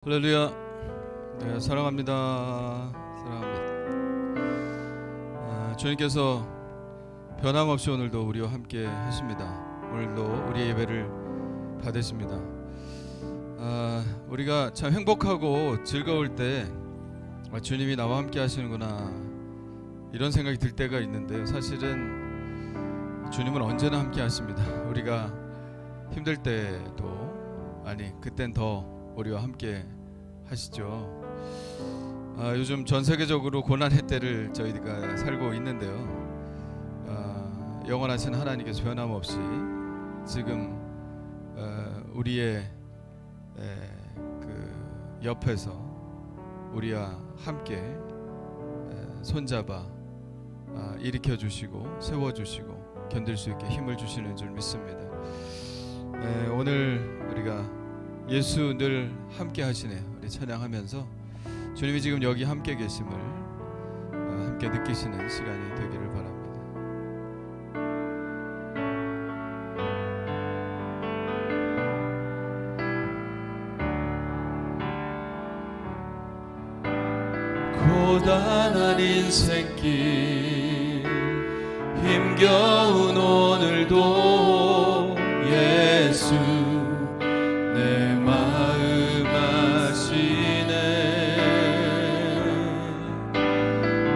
할렐루야. 네, 사랑합니다. 주님께서 변함없이 오늘도 우리와 함께 하십니다. 오늘도 우리의 예배를 받으십니다. 우리가 참 행복하고 즐거울 때 주님이 나와 함께 하시는구나 이런 생각이 들 때가 있는데요. 사실은 주님은 언제나 함께 하십니다. 우리가 힘들 때도 그땐 더 우리와 함께 하시죠. 요즘 전 세계적으로 고난의 때를 저희가 살고 있는데요. 영원하신 하나님께서 변함없이 지금 우리의 그 옆에서 우리와 함께 손잡아 일으켜 주시고 세워 주시고 견딜 수 있게 힘을 주시는 줄 믿습니다. 오늘 우리가 예수 늘 함께 하시네 우리 찬양하면서 주님이 지금 여기 함께 계심을 함께 느끼시는 시간이 되기를 바랍니다. 고단한 인생길 힘겨운 오늘도 예수 내 마음 아시네.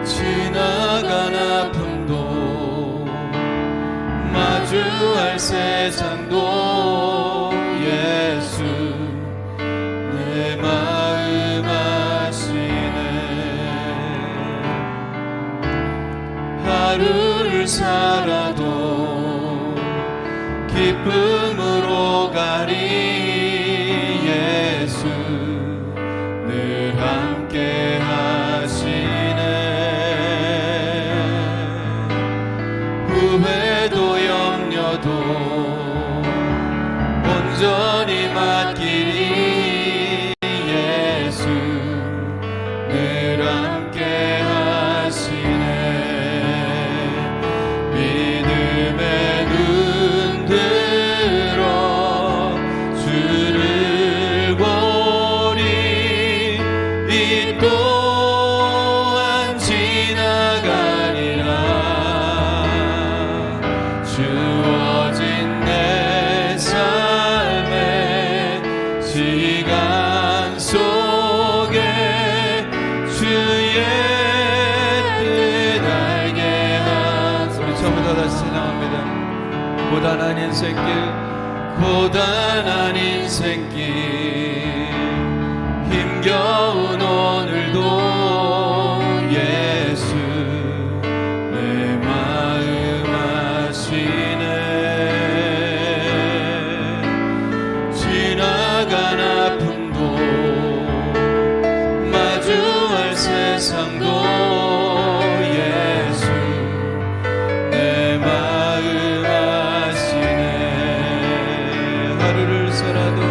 지나간 아픔도 마주할 세상도 예수 내 마음 아시네. 하루를 살아도 기쁨으로 가리. 늘 함께 하시네. 후회도 염려도 온전히 맡기니 예수 늘 함께 하시네. 믿음의 눈 들어 주를 이 또한 지나가리라. 주어진 내 삶의 시간 속에 주의 뜻 알게 한 우리 처음부터 다시 찬양합니다. 고단한 인생길 고단한 인생길 힘겨운 오늘도 예수 내 마음 아시네. 지나간 아픔도 마주할 세상도 예수 내 마음 아시네. 하루를 살아도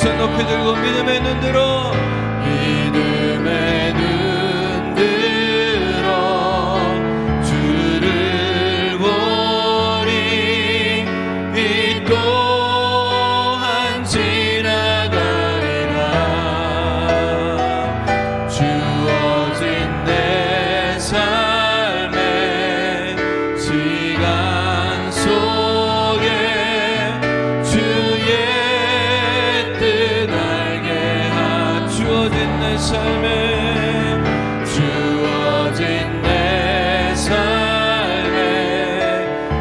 손 높이 들고 믿음의 눈 들어 믿음의 눈 들어 주를 보리 이 또한 지나가리라 주어진 내 삶의 시간 속에 주의 뜻 알게 하 주어진 내 삶에 주어진 내 삶의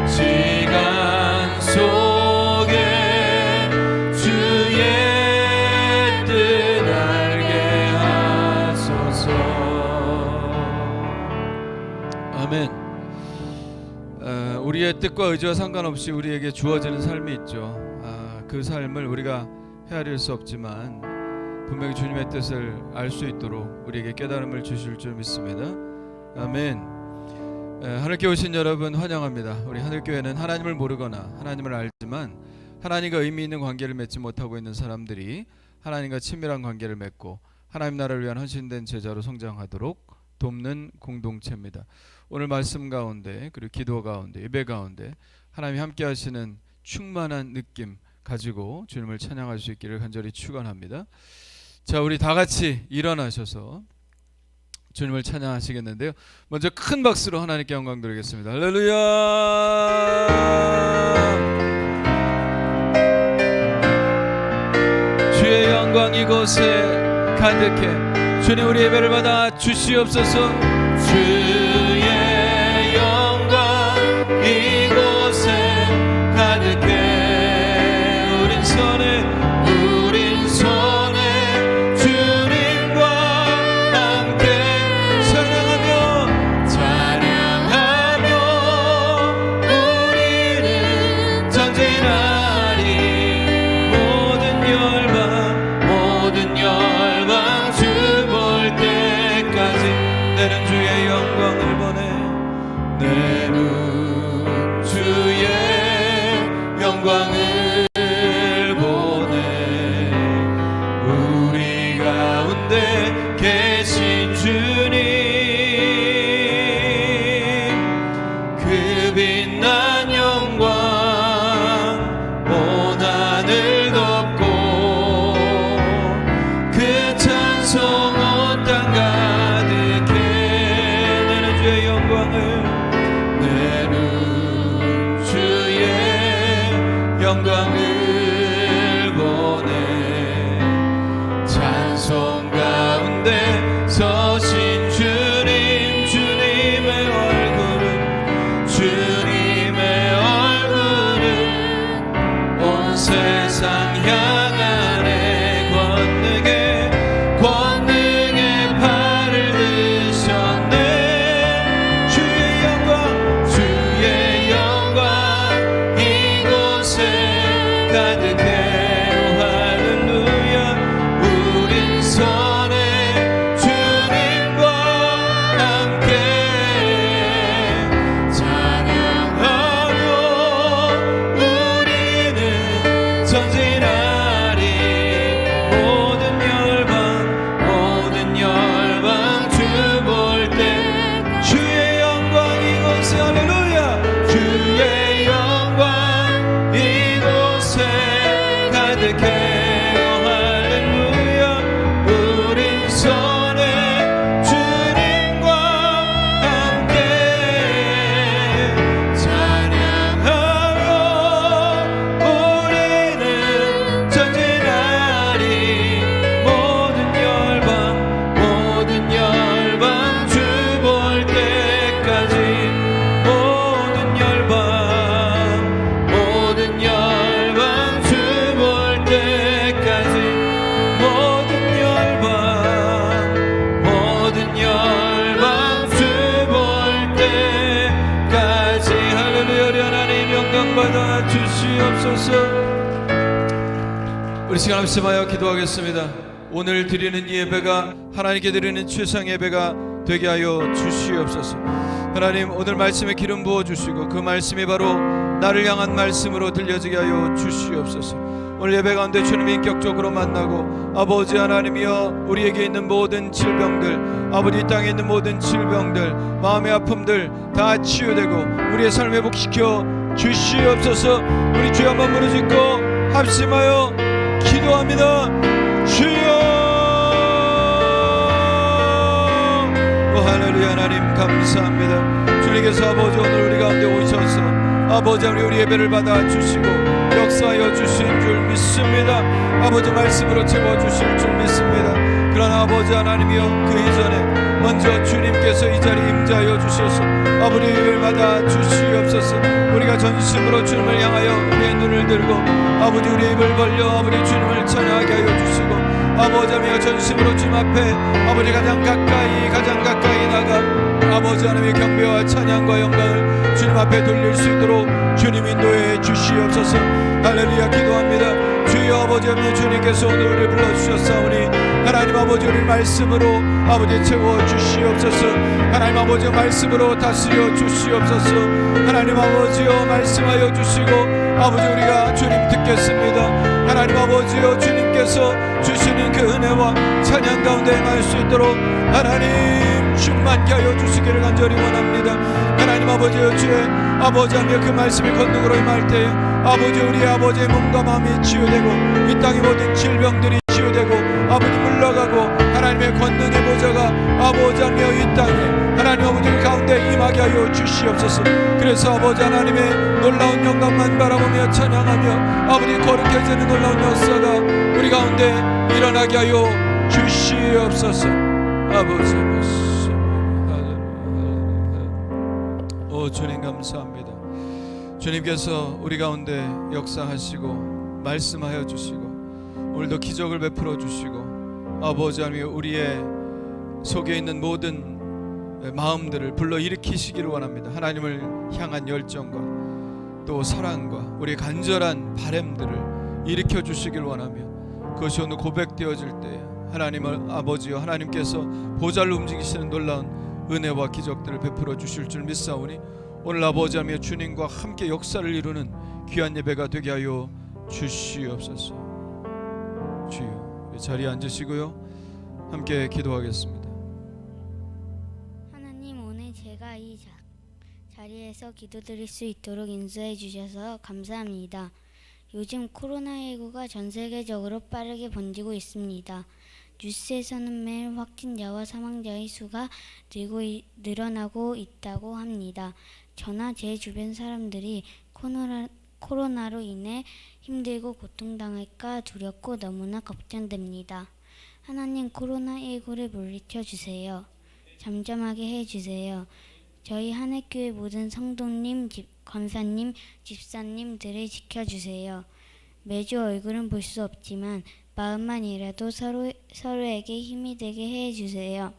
시간 속에 주의 뜻 알게 하소서. 아멘. 우리의 뜻과 의지와 상관없이 우리에게 주어지는 삶이 있죠. 그 삶을 우리가 헤아릴 수 없지만 분명히 주님의 뜻을 알 수 있도록 우리에게 깨달음을 주실 줄 믿습니다. 아멘. 하늘교회 오신 여러분 환영합니다. 우리 하늘교회는 하나님을 모르거나 하나님을 알지만 하나님과 의미 있는 관계를 맺지 못하고 있는 사람들이 하나님과 친밀한 관계를 맺고 하나님 나라를 위한 헌신된 제자로 성장하도록 돕는 공동체입니다. 오늘 말씀 가운데 그리고 기도 가운데 예배 가운데 하나님이 함께 하시는 충만한 느낌 가지고 주님을 찬양할 수 있기를 간절히 축원합니다. 자, 우리 다 같이 일어나셔서 주님을 찬양하시겠는데요. 먼저 큰 박수로 하나님께 영광 드리겠습니다. 할렐루야. 주의 영광 이곳에 가득해. 주님 우리 예배를 받아 주시옵소서. 주의 영광 이곳에 가득해. 우린 손에 주님과 함께 찬양하며 우리는 전진하리. 모든 열방 주 볼 때까지 내는 주의 영광을 보내. 내는 주의 영광을 보내. 우리 가운데 계신 주님 그 빛난 영광 온 하늘 덮고 그 찬송 온 땅 가득해. 내는 주의 영광을 내는 주의 영광을 보내. 찬송 가운데 서신 주님 주님의 얼굴은 온 세상 향하네. 권능의 팔을 드셨네. 주의 영광 이곳에 가득해. 할렐루야. 우린 손에 주님과 함께 찬양하며 우리는 전진하리. 모든 열방 주 볼 때 주의 영광 이곳에. 할렐루야. 주의 영광 이곳에 가득해. 할렐루야. 우린 손에 주님과 함께 찬양하며 우리는 전진하리. 모든 열방 주 볼 때까지. 모든 열방 주 볼 때까지. 모든 열방 주 볼 때까지. 할렐루야. 우리 하나님 영광 받아 주시옵소서. 우리 시간 합심하여 기도하겠습니다. 오늘 드리는 이 예배가 하나님께 드리는 최상 예배가 되게 하여 주시옵소서. 하나님 오늘 말씀에 기름 부어 주시고 그 말씀이 바로 나를 향한 말씀으로 들려지게 하여 주시옵소서. 오늘 예배 가운데 주님 인격적으로 만나고 아버지 하나님이여 우리에게 있는 모든 질병들, 아버지 이 땅에 있는 모든 질병들, 마음의 아픔들 다 치유되고 우리의 삶 회복시켜 주시옵소서. 우리 주여 한번 부르짖고 합심하여 기도합니다. 주여. 할렐루야. 하나님 감사합니다. 주님께서 아버지 오늘 우리 가운데 오셔서 아버지 우리 예배를 받아 주시고 역사하여 주신 줄 믿습니다. 아버지 말씀으로 채워주실 줄 믿습니다. 그러나 아버지 하나님이여 그 이전에 먼저 주님께서 이 자리에 임재하여 주셔서 아버지 예배를 받아 주시옵소서. 우리가 전심으로 주님을 향하여 우리의 눈을 들고 아버지 우리의 입을 벌려 아버지 주님을 찬양하게 하여 주시고 아버지 하나님이여 전심으로 주님 앞에 아버지 가장 가까이 나가 아버지 하나님의 경배와 찬양과 영광을 주님 앞에 돌릴 수 있도록 주님 인도해 주시옵소서. 할렐루야. 기도합니다. 주여 아버지 하나님 주님께서 오늘 우리를 불러주셨사오니 하나님 아버지 우리 말씀으로 아버지 채워주시옵소서. 하나님 아버지 말씀으로 다스려 주시옵소서. 하나님 아버지여 말씀하여 주시고 아버지 우리가 주님 듣겠습니다. 하나님 아버지여 주님께서 주시는 그 은혜와 찬양 가운데 행할 수 있도록 하나님 충만케 하여 주시기를 간절히 원합니다. 하나님 아버지여 주의 아버지 하며 그 말씀이 권능으로 임할 때에 아버지 우리의 아버지의 몸과 마음이 치유되고 이 땅의 모든 질병들이 치유되고 아버지 물러가고 하나님의 권능의 보좌가 아버지 하며 이 땅에 하나님 아버지 가운데 임하게 하여 주시옵소서. 그래서 아버지 하나님의 놀라운 영광만 바라보며 찬양하며 아버지 거룩해지는 놀라운 역사가 우리 가운데 일어나게 하여 주시옵소서. 아버지 오 주님 감사합니다. 주님께서 우리 가운데 역사하시고 말씀하여 주시고 오늘도 기적을 베풀어 주시고 아버지 하나님 우리의 속에 있는 모든 마음들을 불러일으키시기를 원합니다. 하나님을 향한 열정과 또 사랑과 우리의 간절한 바람들을 일으켜 주시기를 원하며 그것이 오늘 고백되어질 때 하나님을 아버지여 하나님께서 보좌를 움직이시는 놀라운 은혜와 기적들을 베풀어 주실 줄 믿사오니 오늘 아버지 하며 주님과 함께 역사를 이루는 귀한 예배가 되게 하여 주시옵소서. 주여 자리에 앉으시고요 함께 기도하겠습니다. 하나님 오늘 제가 이 자리에서 기도드릴 수 있도록 인도해 주셔서 감사합니다. 요즘 코로나19가 전 세계적으로 빠르게 번지고 있습니다. 뉴스에서는 매일 확진자와 사망자의 수가 늘어나고 있다고 합니다. 저나 제 주변 사람들이 코로나로 인해 힘들고 고통당할까 두렵고 너무나 걱정됩니다. 하나님 코로나19를 물리쳐 주세요. 잠잠하게 해주세요. 저희 한해교회 모든 성도님, 권사님, 집사님들을 지켜주세요. 매주 얼굴은 볼 수 없지만 마음만이라도 서로에게 힘이 되게 해주세요.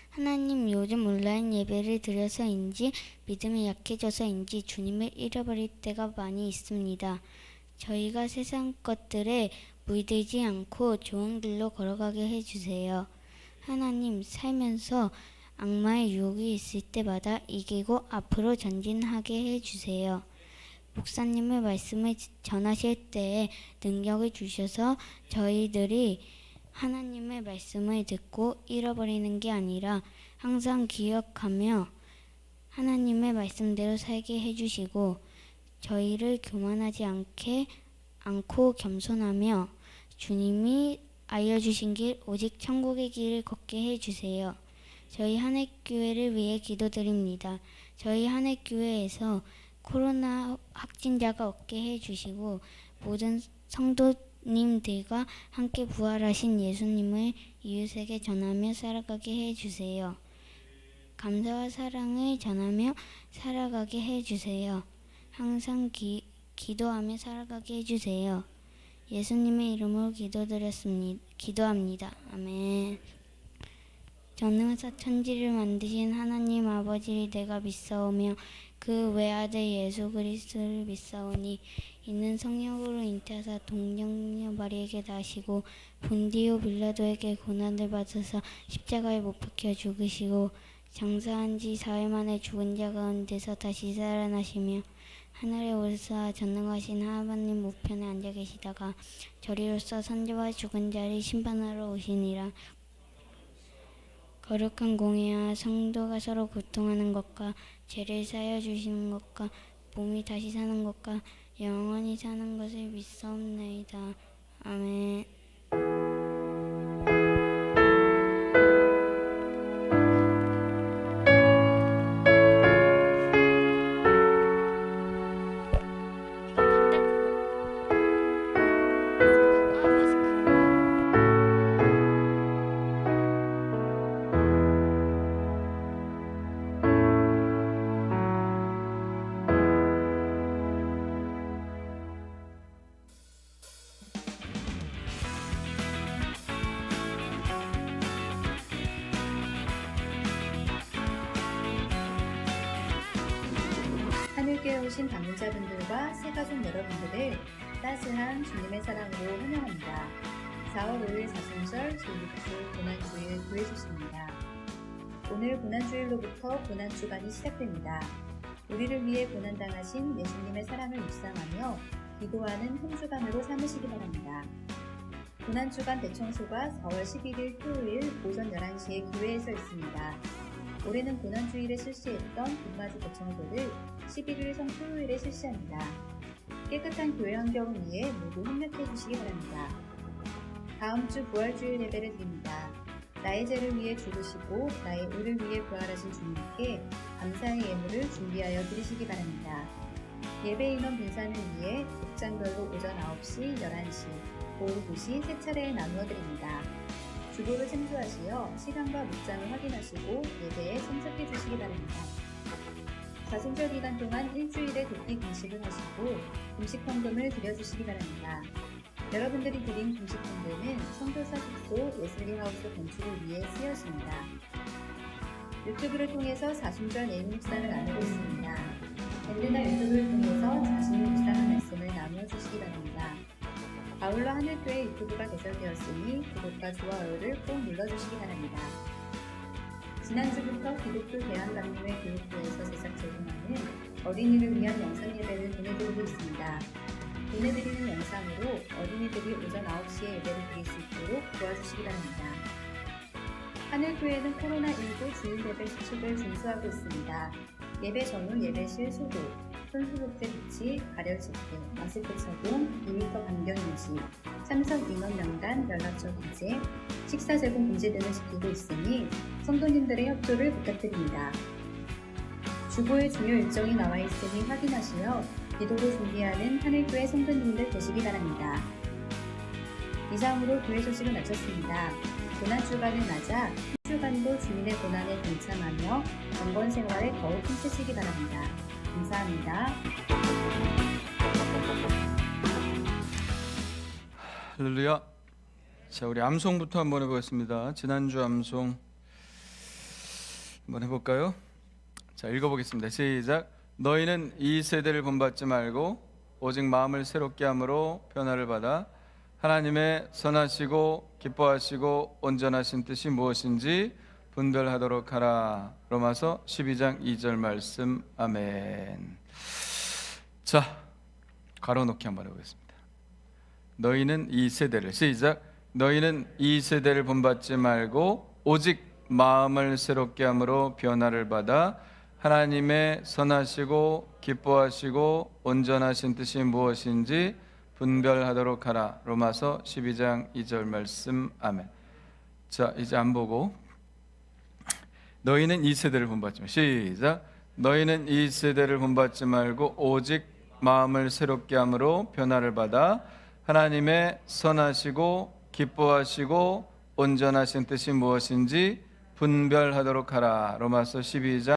하나님 요즘 온라인 예배를 드려서인지 믿음이 약해져서인지 주님을 잃어버릴 때가 많이 있습니다. 저희가 세상 것들에 물들지 않고 좋은 길로 걸어가게 해주세요. 하나님 살면서 악마의 유혹이 있을 때마다 이기고 앞으로 전진하게 해주세요. 목사님의 말씀을 전하실 때에 능력을 주셔서 저희들이 하나님의 말씀을 듣고 잃어버리는 게 아니라 항상 기억하며 하나님의 말씀대로 살게 해주시고 저희를 교만하지 않고 겸손하며 주님이 알려주신 길 오직 천국의 길을 걷게 해주세요. 저희 한해교회를 위해 기도드립니다. 저희 한해교회에서 코로나 확진자가 없게 해주시고 모든 성도님들과 함께 부활하신 예수님을 이웃에게 전하며 살아가게 해주세요. 감사와 사랑을 전하며 살아가게 해주세요. 항상 기도하며 살아가게 해주세요. 예수님의 이름으로 기도합니다. 아멘. 전능사 천지를 만드신 하나님 아버지를 내가 믿사오며 그 외아들 예수 그리스도를 믿사오니 이는 성령으로 잉태하사 동정녀 마리에게 나시고 본디오 빌라도에게 고난을 받으사 십자가에 못 박혀 죽으시고 장사한 지 4일 만에 죽은 자 가운데서 다시 살아나시며 하늘에 오르사 전능하신 하나님 우편에 앉아 계시다가 저리로서 선지와 죽은 자를 심판하러 오시니라. 거룩한 공의와 성도가 서로 고통하는 것과 죄를 사여 주시는 것과 몸이 다시 사는 것과 영원히 사는 것을 믿사옵나이다. 아멘. 하늘교회 오신 방문자분들과 새가족 여러분들을 따스한 주님의 사랑으로 환영합니다. 4월 5일 사순절 제6주 고난주일 교회 소식입니다. 오늘 고난주일로부터 고난주간이 시작됩니다. 우리를 위해 고난당하신 예수님의 사랑을 묵상하며 기도하는 한 주간으로 삼으시기 바랍니다. 고난주간 대청소가 4월 11일 토요일 오전 11시에 교회에서 있습니다. 올해는 고난주일에 실시했던 봄맞이 대청소를 11일 성토요일에 실시합니다. 깨끗한 교회 환경을 위해 모두 협력해 주시기 바랍니다. 다음 주 부활주일 예배를 드립니다. 나의 죄를 위해 죽으시고 나의 의를 위해 부활하신 주님께 감사의 예물을 준비하여 드리시기 바랍니다. 예배 인원 분산을 위해 복장별로 오전 9시, 11시, 오후 2시 세 차례에 나누어 드립니다. 주보를 참조하시어 시간과 목장을 확인하시고 예배에 참석해 주시기 바랍니다. 사순절 기간 동안 일주일에 도끼 금식을 하시고 금식 헌금을 드려주시기 바랍니다. 여러분들이 드린 금식 헌금은 선교사 숙소 웨슬리 하우스 건축을 위해 쓰여집니다. 유튜브를 통해서 사순절 내용 묵상을 나누고 있습니다. 밴드나 유튜브를 통해서 자신을 묵상한 말씀을 나누어 주시기 바랍니다. 아울러 하늘교회 유튜브가 개설되었으니 구독과 좋아요를 꼭 눌러주시기 바랍니다. 지난주부터 기독교 대한강림회 교육부에서 제작 제공하는 어린이를 위한 영상 예배를 보내드리고 있습니다. 보내드리는 영상으로 어린이들이 오전 9시에 예배를 드릴 수 있도록 도와주시기 바랍니다. 하늘교회는 코로나19 주일 예배 수칙을 준수하고 있습니다. 예배 전후 예배실 소독, 손소독제 비치, 발열 체크, 마스크 착용, 2m 간격 유지, 참석 인원 명단, 연락처 기재, 식사 제공 금지 등을 지키고 있으니 성도님들의 협조를 부탁드립니다. 주보에 주요 일정이 나와 있으니 확인하시어 기도를 준비하는 하늘교회 성도님들 되시기 바랍니다. 이상으로 교회 소식을 마쳤습니다. 고난주간을 맞아 한 주간도 주민의 고난에 동참하며 경건 생활에 더욱 힘쓰시기 바랍니다. 감사합니다. 할렐루야. 자, 우리 암송부터 한번 해보겠습니다. 지난주 암송 한번 해볼까요? 자, 읽어보겠습니다. 시작. 너희는 이 세대를 본받지 말고 오직 마음을 새롭게 함으로 변화를 받아 하나님의 선하시고 기뻐하시고 온전하신 뜻이 무엇인지 분별하도록 하라. 로마서 12장 2절 말씀. 아멘. 자, 가로놓기 한번 해보겠습니다. 너희는 이 세대를, 시작. 너희는 이 세대를 본받지 말고 오직 마음을 새롭게 함으로 변화를 받아 하나님의 선하시고 기뻐하시고 온전하신 뜻이 무엇인지 분별하도록 하라. 로마서 12장 2절 말씀. 아멘. 자, 이제 안 보고 너희는 이 세대를 본받지 말고, 시작. 너희는 이 세대를 본받지 말고 오직 마음을 새롭게 함으로 변화를 받아 하나님의 선하시고 기뻐하시고 온전하신 뜻이 무엇인지 분별하도록 하라. 로마서 12장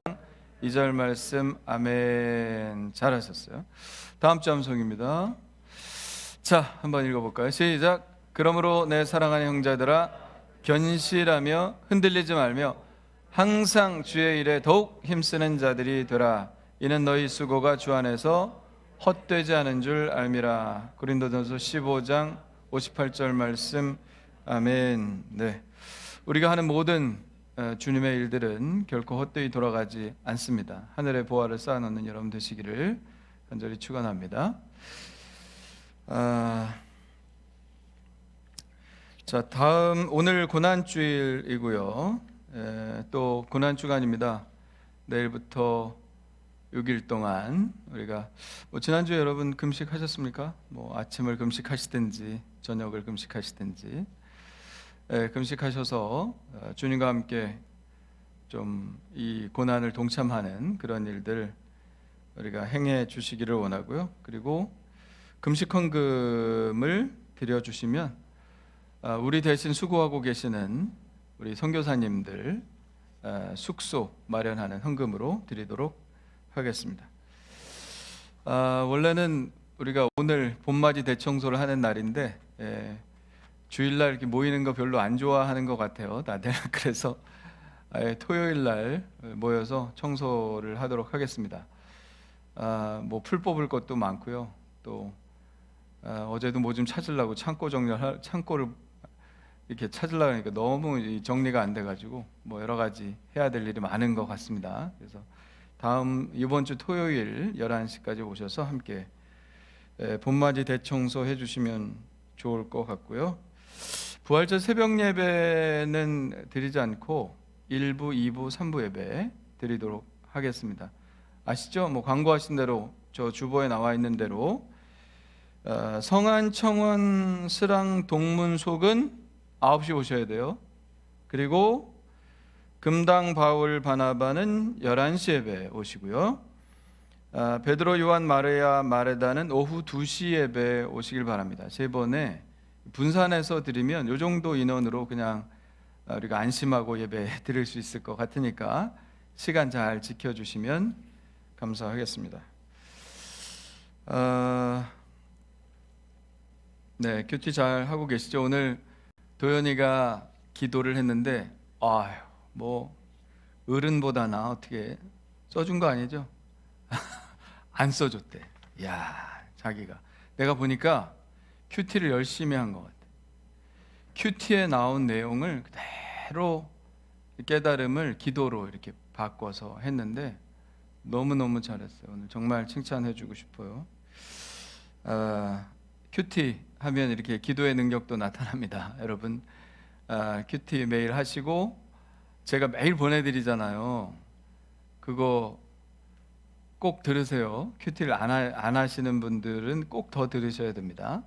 2절 말씀. 아멘. 잘하셨어요. 다음 주 암송입니다. 자, 한번 읽어볼까요? 시작. 그러므로 내 사랑하는 형제들아 견실하며 흔들리지 말며 항상 주의 일에 더욱 힘쓰는 자들이 되라. 이는 너희 수고가 주 안에서 헛되지 않은 줄 알미라. 고린도전서 15장 58절 말씀. 아멘. 네, 우리가 하는 모든 주님의 일들은 결코 헛되이 돌아가지 않습니다. 하늘의 보화를 쌓아놓는 여러분 되시기를 간절히 축원합니다. 자, 다음 오늘 고난주일이고요. 또 고난주간입니다. 내일부터 6일 동안 우리가 지난주에 여러분 금식하셨습니까? 아침을 금식하시든지 저녁을 금식하시든지 금식하셔서 주님과 함께 좀 이 고난을 동참하는 그런 일들 우리가 행해 주시기를 원하고요. 그리고 금식 헌금을 드려주시면 우리 대신 수고하고 계시는 우리 선교사님들 숙소 마련하는 헌금으로 드리도록 하겠습니다. 원래는 우리가 오늘 봄맞이 대청소를 하는 날인데 주일날 이렇게 모이는 거 별로 안 좋아하는 것 같아요, 다들. 그래서 토요일날 모여서 청소를 하도록 하겠습니다. 풀 뽑을 것도 많고요. 또 어제도 뭐 좀 찾으려고 창고를 이렇게 찾으려고 하니까 너무 정리가 안 돼가지고 여러 가지 해야 될 일이 많은 것 같습니다. 그래서 이번 주 토요일 11시까지 오셔서 함께 봄맞이 대청소 해주시면 좋을 것 같고요. 부활절 새벽 예배는 드리지 않고 1부, 2부, 3부 예배 드리도록 하겠습니다. 아시죠? 광고하신 대로 저 주보에 나와 있는 대로 성안, 청원, 스랑, 동문속은 9시 오셔야 돼요. 그리고 금당, 바울, 바나바는 11시 예배 오시고요. 베드로, 요한, 마르야, 마레다는 오후 2시 예배 오시길 바랍니다. 세 번에 분산해서 드리면 이 정도 인원으로 그냥 우리가 안심하고 예배 드릴 수 있을 것 같으니까 시간 잘 지켜주시면 감사하겠습니다. 네, 큐티 잘 하고 계시죠? 오늘 도연이가 기도를 했는데 어른보다나 어떻게 써준 거 아니죠? 안 써줬대. 자기가 내가 보니까 큐티를 열심히 한 것 같아. 큐티에 나온 내용을 그대로 깨달음을 기도로 이렇게 바꿔서 했는데 너무너무 잘했어요. 오늘 정말 칭찬해주고 싶어요. 큐티 하면 이렇게 기도의 능력도 나타납니다. 여러분 큐티 매일 하시고 제가 매일 보내드리잖아요. 그거 꼭 들으세요. 큐티를 안 하시는 분들은 꼭 더 들으셔야 됩니다.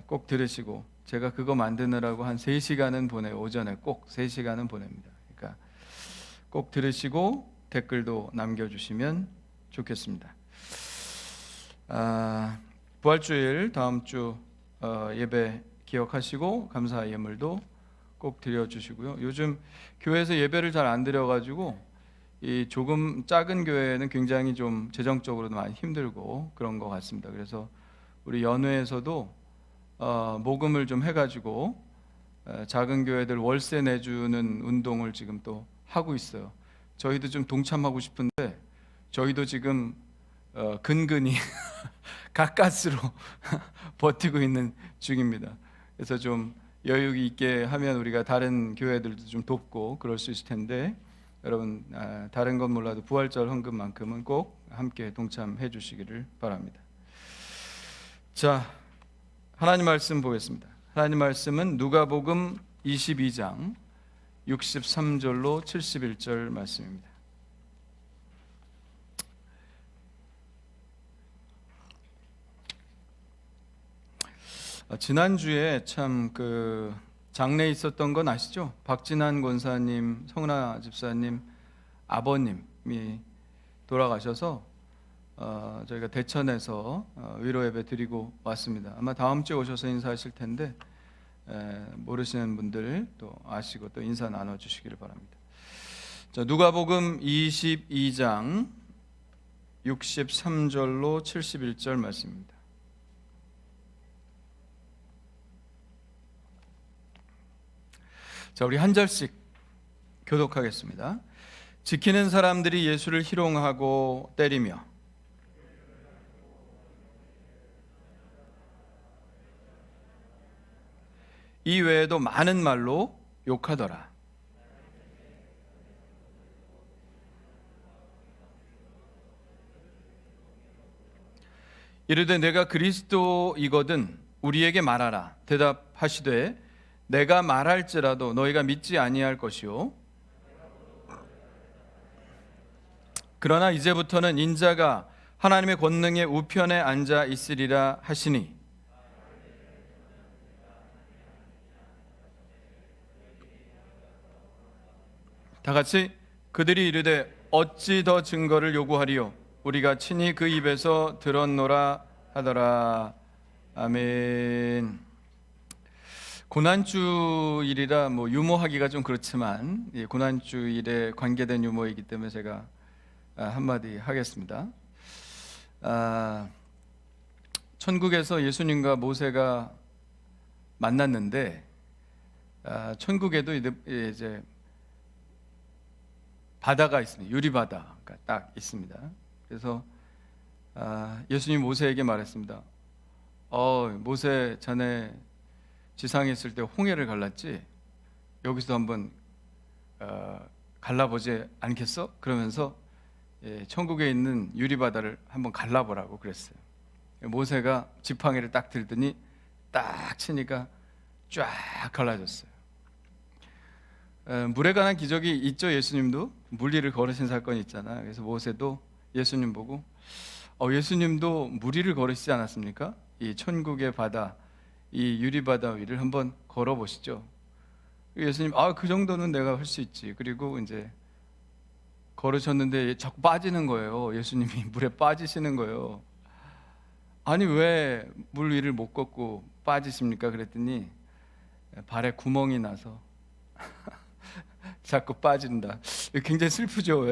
꼭 들으시고 제가 그거 만드느라고 한 3시간은 보내요. 오전에 꼭 3시간은 보냅니다. 그러니까 꼭 들으시고 댓글도 남겨주시면 좋겠습니다. 부활주일 다음 주 예배 기억하시고 감사 예물도 꼭 드려주시고요. 요즘 교회에서 예배를 잘 안 드려가지고 이 조금 작은 교회는 굉장히 좀 재정적으로도 많이 힘들고 그런 것 같습니다. 그래서 우리 연회에서도 모금을 좀 해가지고 작은 교회들 월세 내주는 운동을 지금 또 하고 있어요. 저희도 좀 동참하고 싶은데 저희도 지금 근근히 가까스로 버티고 있는 중입니다. 그래서 좀 여유 있게 하면 우리가 다른 교회들도 좀 돕고 그럴 수 있을 텐데 여러분 다른 건 몰라도 부활절 헌금만큼은 꼭 함께 동참해 주시기를 바랍니다. 자, 하나님 말씀 보겠습니다. 하나님 말씀은 누가복음 22장 63절로 71절 말씀입니다. 지난주에 참 장례에 있었던 건 아시죠? 박진환 권사님, 성은아 집사님 아버님이 돌아가셔서 저희가 대천에서 위로 예배 드리고 왔습니다. 아마 다음 주에 오셔서 인사하실 텐데 모르시는 분들 또 아시고 또 인사 나눠주시기를 바랍니다. 자, 누가복음 22장 63절로 71절 말씀입니다. 자, 우리 한 절씩 교독하겠습니다. 지키는 사람들이 예수를 희롱하고 때리며 이 외에도 많은 말로 욕하더라. 이르되 내가 그리스도이거든 우리에게 말하라. 대답하시되 내가 말할지라도 너희가 믿지 아니할 것이요 그러나 이제부터는 인자가 하나님의 권능의 우편에 앉아 있으리라 하시니 다 같이 그들이 이르되 어찌 더 증거를 요구하리요 우리가 친히 그 입에서 들었노라 하더라. 아멘. 고난주일이라 뭐 유머하기가 좀 그렇지만 고난주일에 관계된 유머이기 때문에 제가 한마디 하겠습니다. 천국에서 예수님과 모세가 만났는데 천국에도 이제 바다가 있습니다. 유리바다가 딱 있습니다. 그래서 예수님 모세에게 말했습니다. 모세 자네 지상에 있을 때 홍해를 갈랐지? 여기서 한번 갈라보지 않겠어? 그러면서 천국에 있는 유리바다를 한번 갈라보라고 그랬어요. 모세가 지팡이를 딱 들더니 딱 치니까 쫙 갈라졌어요. 물에 관한 기적이 있죠. 예수님도 물 위를 걸으신 사건이 있잖아요. 그래서 모세도 예수님 보고 예수님도 물 위를 걸으시지 않았습니까? 이 천국의 바다, 이 유리바다 위를 한번 걸어보시죠. 예수님 그 정도는 내가 할 수 있지. 그리고 이제 걸으셨는데 자꾸 빠지는 거예요. 예수님이 물에 빠지시는 거예요. 아니 왜 물 위를 못 걷고 빠지십니까? 그랬더니 발에 구멍이 나서 자꾸 빠진다. 굉장히 슬프죠.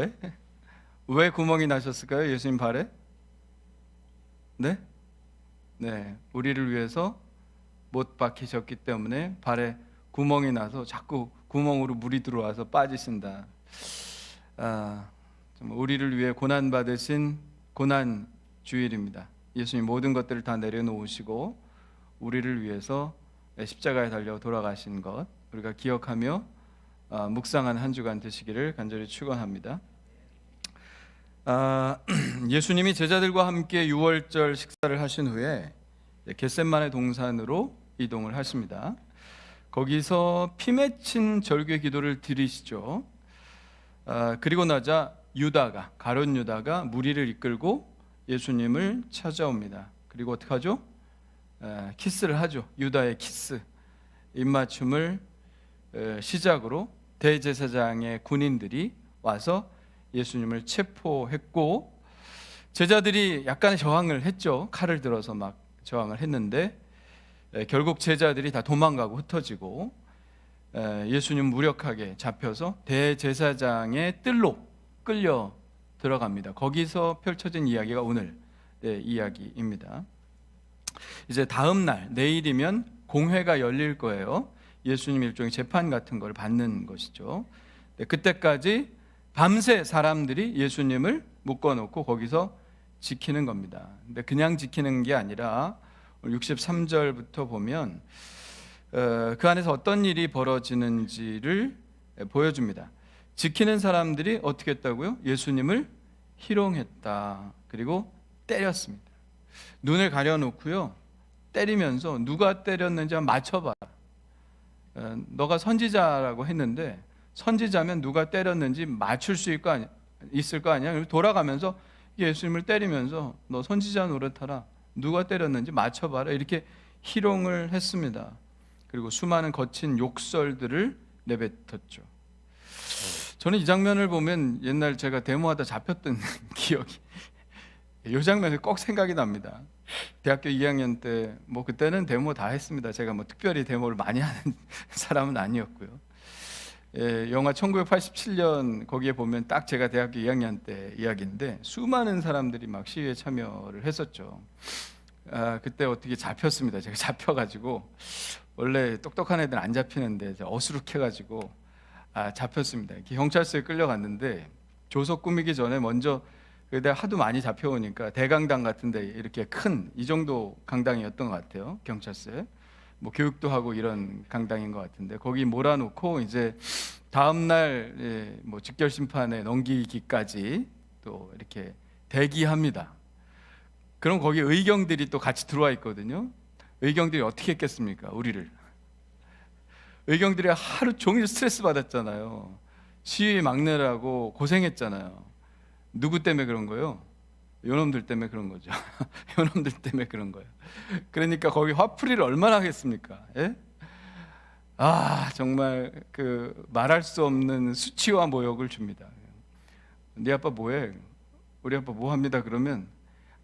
왜 구멍이 나셨을까요? 예수님 발에? 네? 우리를 위해서 못 박히셨기 때문에 발에 구멍이 나서 자꾸 구멍으로 물이 들어와서 빠지신다. 우리를 위해 고난 받으신 고난 주일입니다. 예수님 모든 것들을 다 내려놓으시고 우리를 위해서 십자가에 달려 돌아가신 것 우리가 기억하며 묵상한 한 주간 되시기를 간절히 축원합니다. 예수님이 제자들과 함께 유월절 식사를 하신 후에 겟셋마네 동산으로 이동을 하십니다. 거기서 피 맺힌 절규의 기도를 드리시죠. 그리고 나자 가룟 유다가 무리를 이끌고 예수님을 찾아옵니다. 그리고 어떻게 하죠? 키스를 하죠. 유다의 키스, 입맞춤을 시작으로 대제사장의 군인들이 와서 예수님을 체포했고 제자들이 약간의 저항을 했죠. 칼을 들어서 막 저항을 했는데 결국 제자들이 다 도망가고 흩어지고 예수님 무력하게 잡혀서 대제사장의 뜰로 끌려 들어갑니다. 거기서 펼쳐진 이야기가 오늘 이야기입니다. 이제 다음 날 내일이면 공회가 열릴 거예요. 예수님 일종의 재판 같은 걸 받는 것이죠. 그때까지 밤새 사람들이 예수님을 묶어놓고 거기서 지키는 겁니다. 근데 그냥 지키는 게 아니라 63절부터 보면 그 안에서 어떤 일이 벌어지는지를 보여줍니다. 지키는 사람들이 어떻게 했다고요? 예수님을 희롱했다. 그리고 때렸습니다. 눈을 가려놓고요 때리면서 누가 때렸는지 한번 맞춰봐라. 너가 선지자라고 했는데 선지자면 누가 때렸는지 맞출 수 있을 거 아니야? 돌아가면서 예수님을 때리면서 너 선지자 노릇하라. 누가 때렸는지 맞춰봐라. 이렇게 희롱을 했습니다. 그리고 수많은 거친 욕설들을 내뱉었죠. 저는 이 장면을 보면 옛날 제가 데모하다 잡혔던 기억이 이 장면이 꼭 생각이 납니다. 대학교 2학년 때 뭐 그때는 데모 다 했습니다. 제가 뭐 특별히 데모를 많이 하는 사람은 아니었고요. 영화 1987년 거기에 보면 딱 제가 대학교 2학년 때 이야기인데 수많은 사람들이 막 시위에 참여를 했었죠. 그때 어떻게 잡혔습니다. 제가 잡혀가지고 원래 똑똑한 애들 안 잡히는데 어수룩해가지고 잡혔습니다. 경찰서에 끌려갔는데 조석 꾸미기 전에 먼저 내가 하도 많이 잡혀오니까 대강당 같은데 이렇게 큰 이 정도 강당이었던 것 같아요. 경찰서에 뭐 교육도 하고 이런 강당인 것 같은데 거기 몰아놓고 이제 다음 날 뭐 직결 심판에 넘기기까지 또 이렇게 대기합니다. 그럼 거기 의경들이 또 같이 들어와 있거든요. 의경들이 어떻게 했겠습니까? 우리를. 의경들이 하루 종일 스트레스 받았잖아요. 시위 막느라고 고생했잖아요. 누구 때문에 그런 거예요? 요놈들 때문에 그런 거죠. 요놈들 때문에 그런 거예요. 그러니까 거기 화풀이를 얼마나 하겠습니까? 예? 정말 그 말할 수 없는 수치와 모욕을 줍니다. 네 아빠 뭐해? 우리 아빠 뭐 합니다. 그러면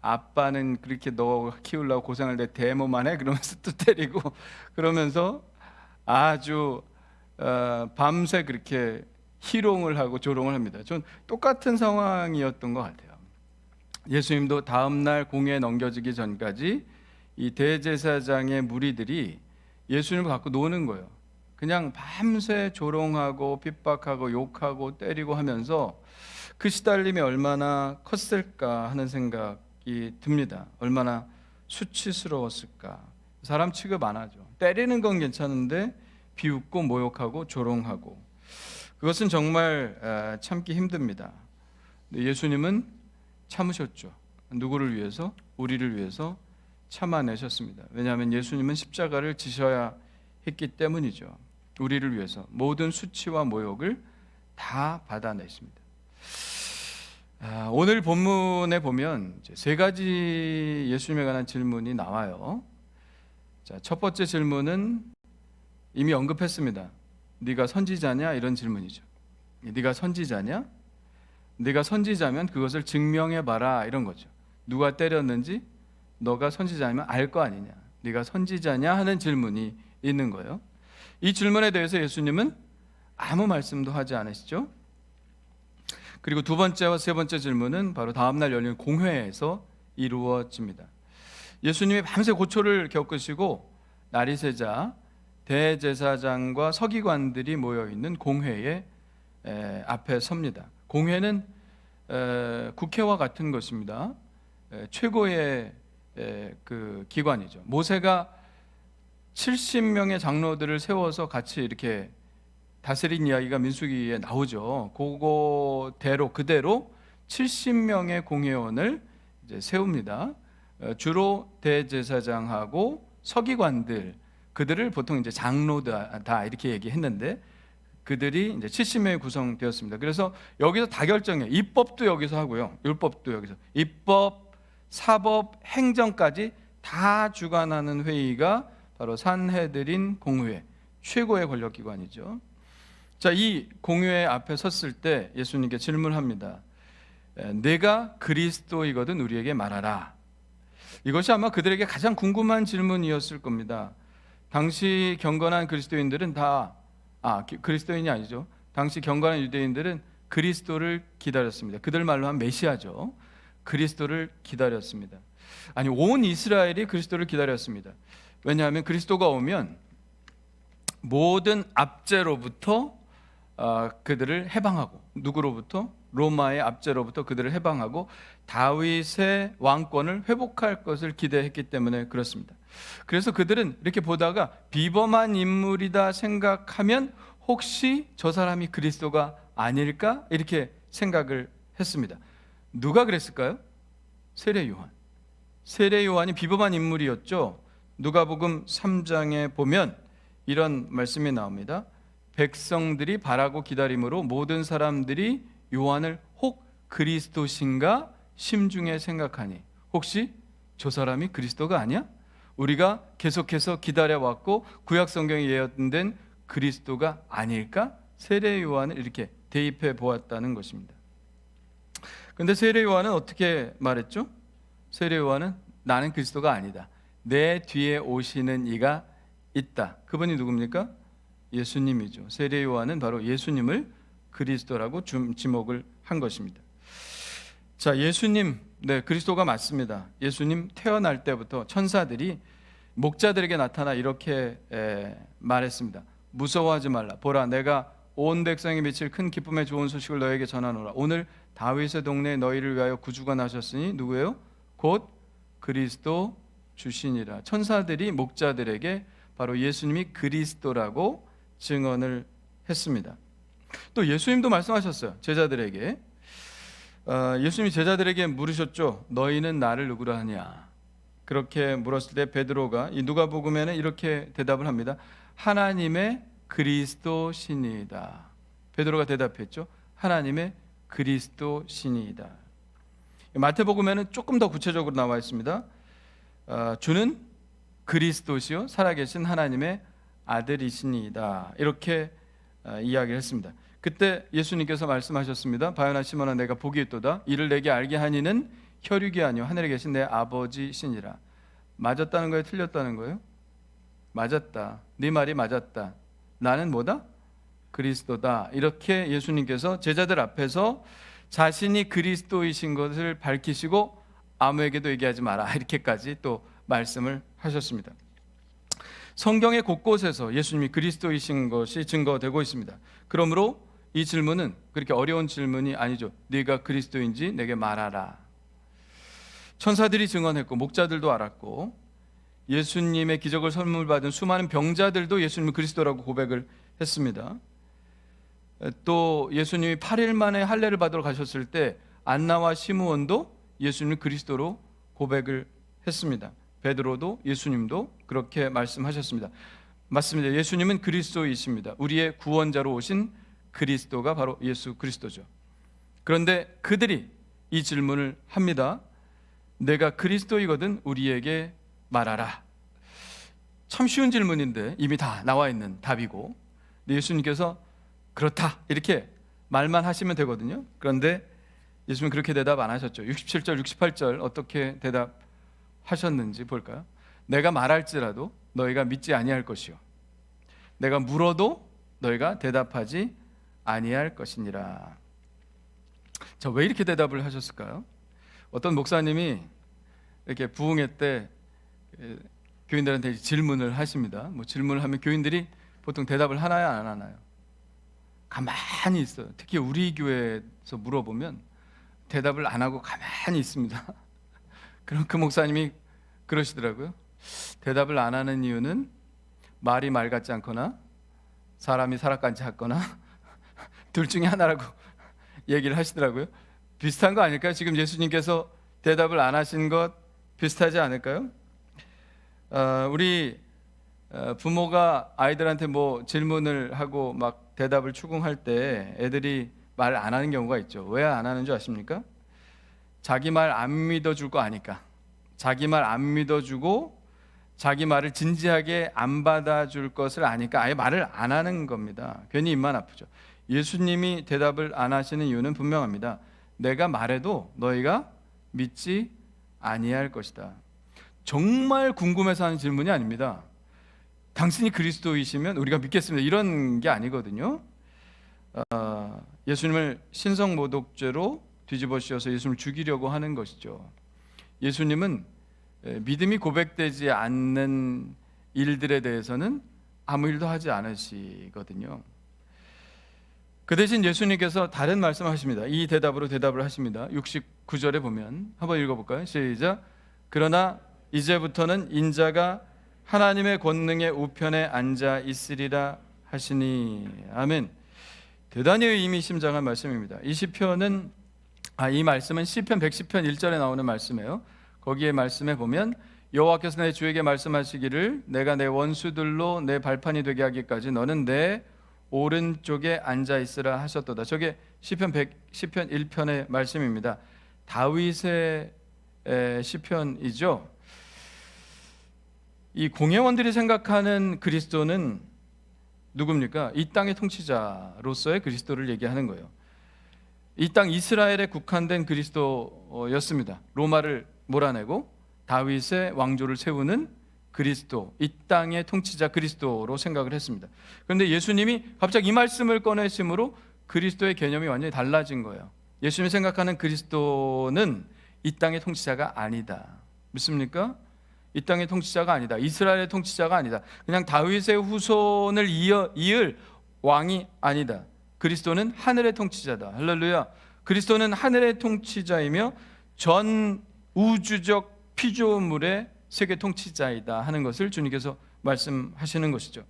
아빠는 그렇게 너 키우려고 고생할 때 데모만 해? 그러면서 또 때리고, 그러면서 아주 밤새 그렇게 희롱을 하고 조롱을 합니다. 전 똑같은 상황이었던 것 같아요. 예수님도 다음날 공회에 넘겨지기 전까지 이 대제사장의 무리들이 예수님을 갖고 노는 거예요. 그냥 밤새 조롱하고 핍박하고 욕하고 때리고 하면서 그 시달림이 얼마나 컸을까 하는 생각이 듭니다. 얼마나 수치스러웠을까. 사람 취급 안 하죠. 때리는 건 괜찮은데 비웃고 모욕하고 조롱하고, 그것은 정말 참기 힘듭니다. 예수님은 참으셨죠. 누구를 위해서? 우리를 위해서 참아내셨습니다. 왜냐하면 예수님은 십자가를 지셔야 했기 때문이죠. 우리를 위해서 모든 수치와 모욕을 다 받아내십니다. 오늘 본문에 보면 세 가지 예수님에 관한 질문이 나와요. 자, 첫 번째 질문은 이미 언급했습니다. 네가 선지자냐? 이런 질문이죠. 네가 선지자냐? 네가 선지자면 그것을 증명해봐라, 이런 거죠. 누가 때렸는지 너가 선지자면 알 거 아니냐. 네가 선지자냐 하는 질문이 있는 거예요. 이 질문에 대해서 예수님은 아무 말씀도 하지 않으시죠. 그리고 두 번째와 세 번째 질문은 바로 다음날 열린 공회에서 이루어집니다. 예수님이 밤새 고초를 겪으시고 날이 새자 대제사장과 서기관들이 모여있는 공회의 앞에 섭니다. 공회는 국회와 같은 것입니다. 최고의 그 기관이죠. 모세가 70명의 장로들을 세워서 같이 이렇게 다스린 이야기가 민수기에 나오죠. 그대로 70명의 공회원을 이제 세웁니다. 주로 대제사장하고 서기관들, 그들을 보통 이제 장로다 이렇게 얘기했는데, 그들이 이제 70명이 구성되었습니다. 그래서 여기서 다 결정해요. 입법도 여기서 하고요, 율법도 여기서, 입법, 사법, 행정까지 다 주관하는 회의가 바로 산헤드린 공회, 최고의 권력기관이죠. 자, 이 공회 앞에 섰을 때 예수님께 질문합니다. 내가 그리스도이거든 우리에게 말하라. 이것이 아마 그들에게 가장 궁금한 질문이었을 겁니다. 당시 경건한 그리스도인들은 그리스도인이 아니죠. 당시 경건한 유대인들은 그리스도를 기다렸습니다. 그들 말로 한 메시아죠. 그리스도를 기다렸습니다. 아니, 온 이스라엘이 그리스도를 기다렸습니다. 왜냐하면 그리스도가 오면 모든 압제로부터 그들을 해방하고, 누구로부터? 로마의 압제로부터 그들을 해방하고 다윗의 왕권을 회복할 것을 기대했기 때문에 그렇습니다. 그래서 그들은 이렇게 보다가 비범한 인물이다 생각하면 혹시 저 사람이 그리스도가 아닐까? 이렇게 생각을 했습니다. 누가 그랬을까요? 세례 요한. 세례 요한이 비범한 인물이었죠. 누가복음 3장에 보면 이런 말씀이 나옵니다. 백성들이 바라고 기다림으로 모든 사람들이 요한을 혹 그리스도신가 심중에 생각하니, 혹시 저 사람이 그리스도가 아니야? 우리가 계속해서 기다려왔고 구약 성경에 예언된 그리스도가 아닐까? 세례 요한을 이렇게 대입해 보았다는 것입니다. 그런데 세례 요한은 어떻게 말했죠? 세례 요한은 나는 그리스도가 아니다. 내 뒤에 오시는 이가 있다. 그분이 누굽니까? 예수님이죠. 세례 요한은 바로 예수님을 그리스도라고 지목을 한 것입니다. 자, 예수님, 그리스도가 맞습니다. 예수님 태어날 때부터 천사들이 목자들에게 나타나 이렇게 말했습니다. 무서워하지 말라. 보라, 내가 온 백성에 미칠 큰 기쁨의 좋은 소식을 너에게 전하노라. 오늘 다윗의 동네에 너희를 위하여 구주가 나셨으니 누구예요? 곧 그리스도 주시니라. 천사들이 목자들에게 바로 예수님이 그리스도라고 증언을 했습니다. 또 예수님도 말씀하셨어요. 제자들에게 예수님이 제자들에게 물으셨죠. 너희는 나를 누구라 하냐? 그렇게 물었을 때 베드로가 이 누가복음에는 이렇게 대답을 합니다. 하나님의 그리스도시니이다. 베드로가 대답했죠. 하나님의 그리스도시니이다. 마태복음에는 조금 더 구체적으로 나와 있습니다. 주는 그리스도시요 살아계신 하나님의 아들이시니이다. 이렇게 이야기를 했습니다. 그때 예수님께서 말씀하셨습니다. 바요나 시몬아 내가 복이 있도다. 이를 내게 알게 하니는 혈육이 아니요 하늘에 계신 내 아버지시니라. 맞았다는 거예요? 틀렸다는 거예요? 맞았다. 네 말이 맞았다. 나는 뭐다? 그리스도다. 이렇게 예수님께서 제자들 앞에서 자신이 그리스도이신 것을 밝히시고 아무에게도 얘기하지 마라. 이렇게까지 또 말씀을 하셨습니다. 성경의 곳곳에서 예수님이 그리스도이신 것이 증거되고 있습니다. 그러므로 이 질문은 그렇게 어려운 질문이 아니죠. 네가 그리스도인지 내게 말하라. 천사들이 증언했고 목자들도 알았고 예수님의 기적을 선물 받은 수많은 병자들도 예수님은 그리스도라고 고백을 했습니다. 또 예수님이 8일 만에 할례를 받으러 가셨을 때 안나와 시므온도 예수님을 그리스도로 고백을 했습니다. 베드로도 예수님도 그렇게 말씀하셨습니다. 맞습니다. 예수님은 그리스도이십니다. 우리의 구원자로 오신 그리스도가 바로 예수 그리스도죠. 그런데 그들이 이 질문을 합니다. 내가 그리스도이거든 우리에게 말하라. 참 쉬운 질문인데 이미 다 나와 있는 답이고 예수님께서 그렇다 이렇게 말만 하시면 되거든요. 그런데 예수님은 그렇게 대답 안 하셨죠. 67절 68절 어떻게 대답하셨는지 볼까요? 내가 말할지라도 너희가 믿지 아니할 것이요 내가 물어도 너희가 대답하지 아니할 것이니라. 자, 왜 이렇게 대답을 하셨을까요? 어떤 목사님이 이렇게 부흥회 때 교인들한테 질문을 하십니다. 뭐 질문을 하면 교인들이 보통 대답을 하나요, 안 하나요? 가만히 있어요. 특히 우리 교회에서 물어보면 대답을 안 하고 가만히 있습니다. 그럼 그 목사님이 그러시더라고요. 대답을 안 하는 이유는 말이 말 같지 않거나 사람이 사람 같지 않거나 둘 중에 하나라고 얘기를 하시더라고요. 비슷한 거 아닐까요? 지금 예수님께서 대답을 안 하신 것 비슷하지 않을까요? 우리 부모가 아이들한테 뭐 질문을 하고 막 대답을 추궁할 때 애들이 말 안 하는 경우가 있죠. 왜 안 하는 줄 아십니까? 자기 말 안 믿어줄 거 아니까. 자기 말 안 믿어주고 자기 말을 진지하게 안 받아줄 것을 아니까 아예 말을 안 하는 겁니다. 괜히 입만 아프죠. 예수님이 대답을 안 하시는 이유는 분명합니다. 내가 말해도 너희가 믿지 아니할 것이다. 정말 궁금해서 하는 질문이 아닙니다. 당신이 그리스도이시면 우리가 믿겠습니다. 이런 게 아니거든요. 예수님을 신성모독죄로 뒤집어 씌워서 예수님을 죽이려고 하는 것이죠. 예수님은 믿음이 고백되지 않는 일들에 대해서는 아무 일도 하지 않으시거든요. 그 대신 예수님께서 다른 말씀을 하십니다. 이 대답으로 대답을 하십니다. 69절에 보면 한번 읽어볼까요? 시작. 그러나 이제부터는 인자가 하나님의 권능의 우편에 앉아 있으리라 하시니. 아멘. 대단히 의미심장한 말씀입니다. 이 말씀은 시편 110편 1절에 나오는 말씀이에요. 거기에 말씀에 보면 여호와께서 내 주에게 말씀하시기를 내가 내 원수들로 내 발판이 되게 하기까지 너는 내 오른쪽에 앉아 있으라 하셨도다. 저게 시편 1편의 말씀입니다. 다윗의 시편이죠. 이 공회원들이 생각하는 그리스도는 누굽니까? 이 땅의 통치자로서의 그리스도를 얘기하는 거예요. 이 땅 이스라엘에 국한된 그리스도였습니다. 로마를 몰아내고 다윗의 왕조를 세우는 그리스도, 이 땅의 통치자 그리스도로 생각을 했습니다. 그런데 예수님이 갑자기 이 말씀을 꺼내심으로 그리스도의 개념이 완전히 달라진 거예요. 예수님이 생각하는 그리스도는 이 땅의 통치자가 아니다. 믿습니까? 이 땅의 통치자가 아니다. 이스라엘의 통치자가 아니다. 그냥 다윗의 후손을 이을 왕이 아니다. 그리스도는 하늘의 통치자다. 할렐루야. 그리스도는 하늘의 통치자이며 전 우주적 피조물의 세계 통치자이다 하는 것을 주님께서 말씀하시는 것이죠.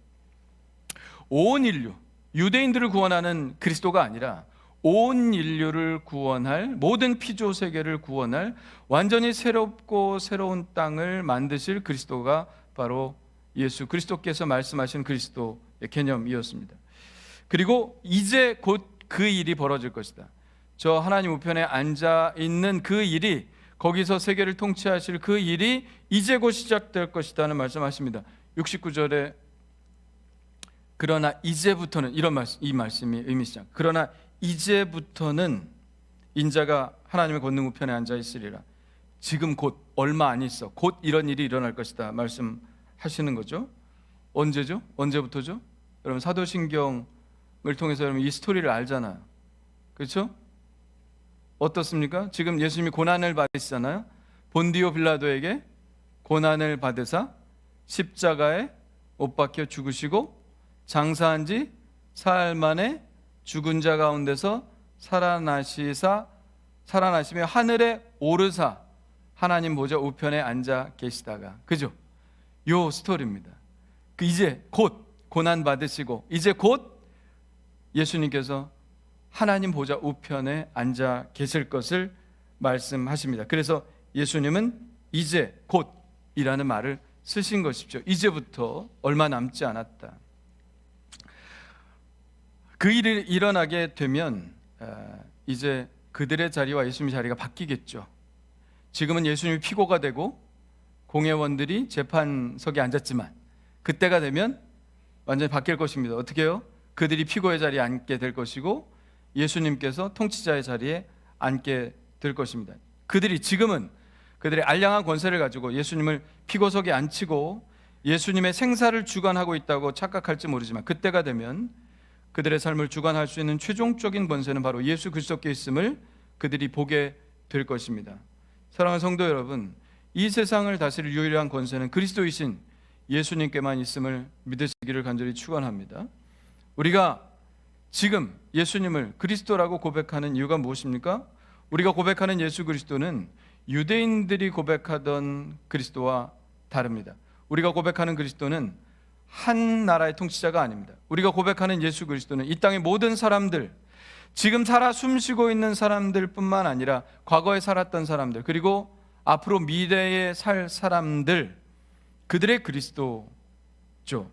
온 인류, 유대인들을 구원하는 그리스도가 아니라 온 인류를 구원할, 모든 피조 세계를 구원할 완전히 새롭고 새로운 땅을 만드실 그리스도가 바로 예수 그리스도께서 말씀하신 그리스도의 개념이었습니다. 그리고 이제 곧 그 일이 벌어질 것이다. 저 하나님 우편에 앉아 있는 그 일이, 거기서 세계를 통치하실 그 일이 이제 곧 시작될 것이다는 말씀하십니다. 69절에 그러나 이제부터는, 이 말씀이 의미시작. 그러나 이제부터는 인자가 하나님의 권능 우편에 앉아 있으리라. 지금 곧, 얼마 안 있어, 곧 이런 일이 일어날 것이다 말씀하시는 거죠. 언제죠? 언제부터죠? 여러분 사도신경을 통해서 여러분 이 스토리를 알잖아요. 그렇죠? 어떻습니까? 지금 예수님이 고난을 받으시잖아요. 본디오 빌라도에게 고난을 받으사 십자가에 못 박혀 죽으시고 장사한 지 사흘 만에 죽은 자 가운데서 살아나시며 하늘에 오르사 하나님 보좌 우편에 앉아 계시다가, 그죠? 요 스토리입니다. 이제 곧 고난 받으시고 이제 곧 예수님께서 하나님 보좌 우편에 앉아 계실 것을 말씀하십니다. 그래서 예수님은 이제 곧이라는 말을 쓰신 것이죠. 이제부터 얼마 남지 않았다. 그 일이 일어나게 되면 이제 그들의 자리와 예수님의 자리가 바뀌겠죠. 지금은 예수님이 피고가 되고 공회원들이 재판석에 앉았지만 그때가 되면 완전히 바뀔 것입니다. 어떻게 해요? 그들이 피고의 자리에 앉게 될 것이고 예수님께서 통치자의 자리에 앉게 될 것입니다. 그들이 지금은 그들의 알량한 권세를 가지고 예수님을 피고석에 앉히고 예수님의 생사를 주관하고 있다고 착각할지 모르지만 그때가 되면 그들의 삶을 주관할 수 있는 최종적인 권세는 바로 예수 그리스도께 있음을 그들이 보게 될 것입니다. 사랑하는 성도 여러분, 이 세상을 다스릴 유일한 권세는 그리스도이신 예수님께만 있음을 믿으시기를 간절히 축원합니다. 우리가 지금 예수님을 그리스도라고 고백하는 이유가 무엇입니까? 우리가 고백하는 예수 그리스도는 유대인들이 고백하던 그리스도와 다릅니다. 우리가 고백하는 그리스도는 한 나라의 통치자가 아닙니다. 우리가 고백하는 예수 그리스도는 이 땅의 모든 사람들, 지금 살아 숨쉬고 있는 사람들 뿐만 아니라 과거에 살았던 사람들, 그리고 앞으로 미래에 살 사람들, 그들의 그리스도죠.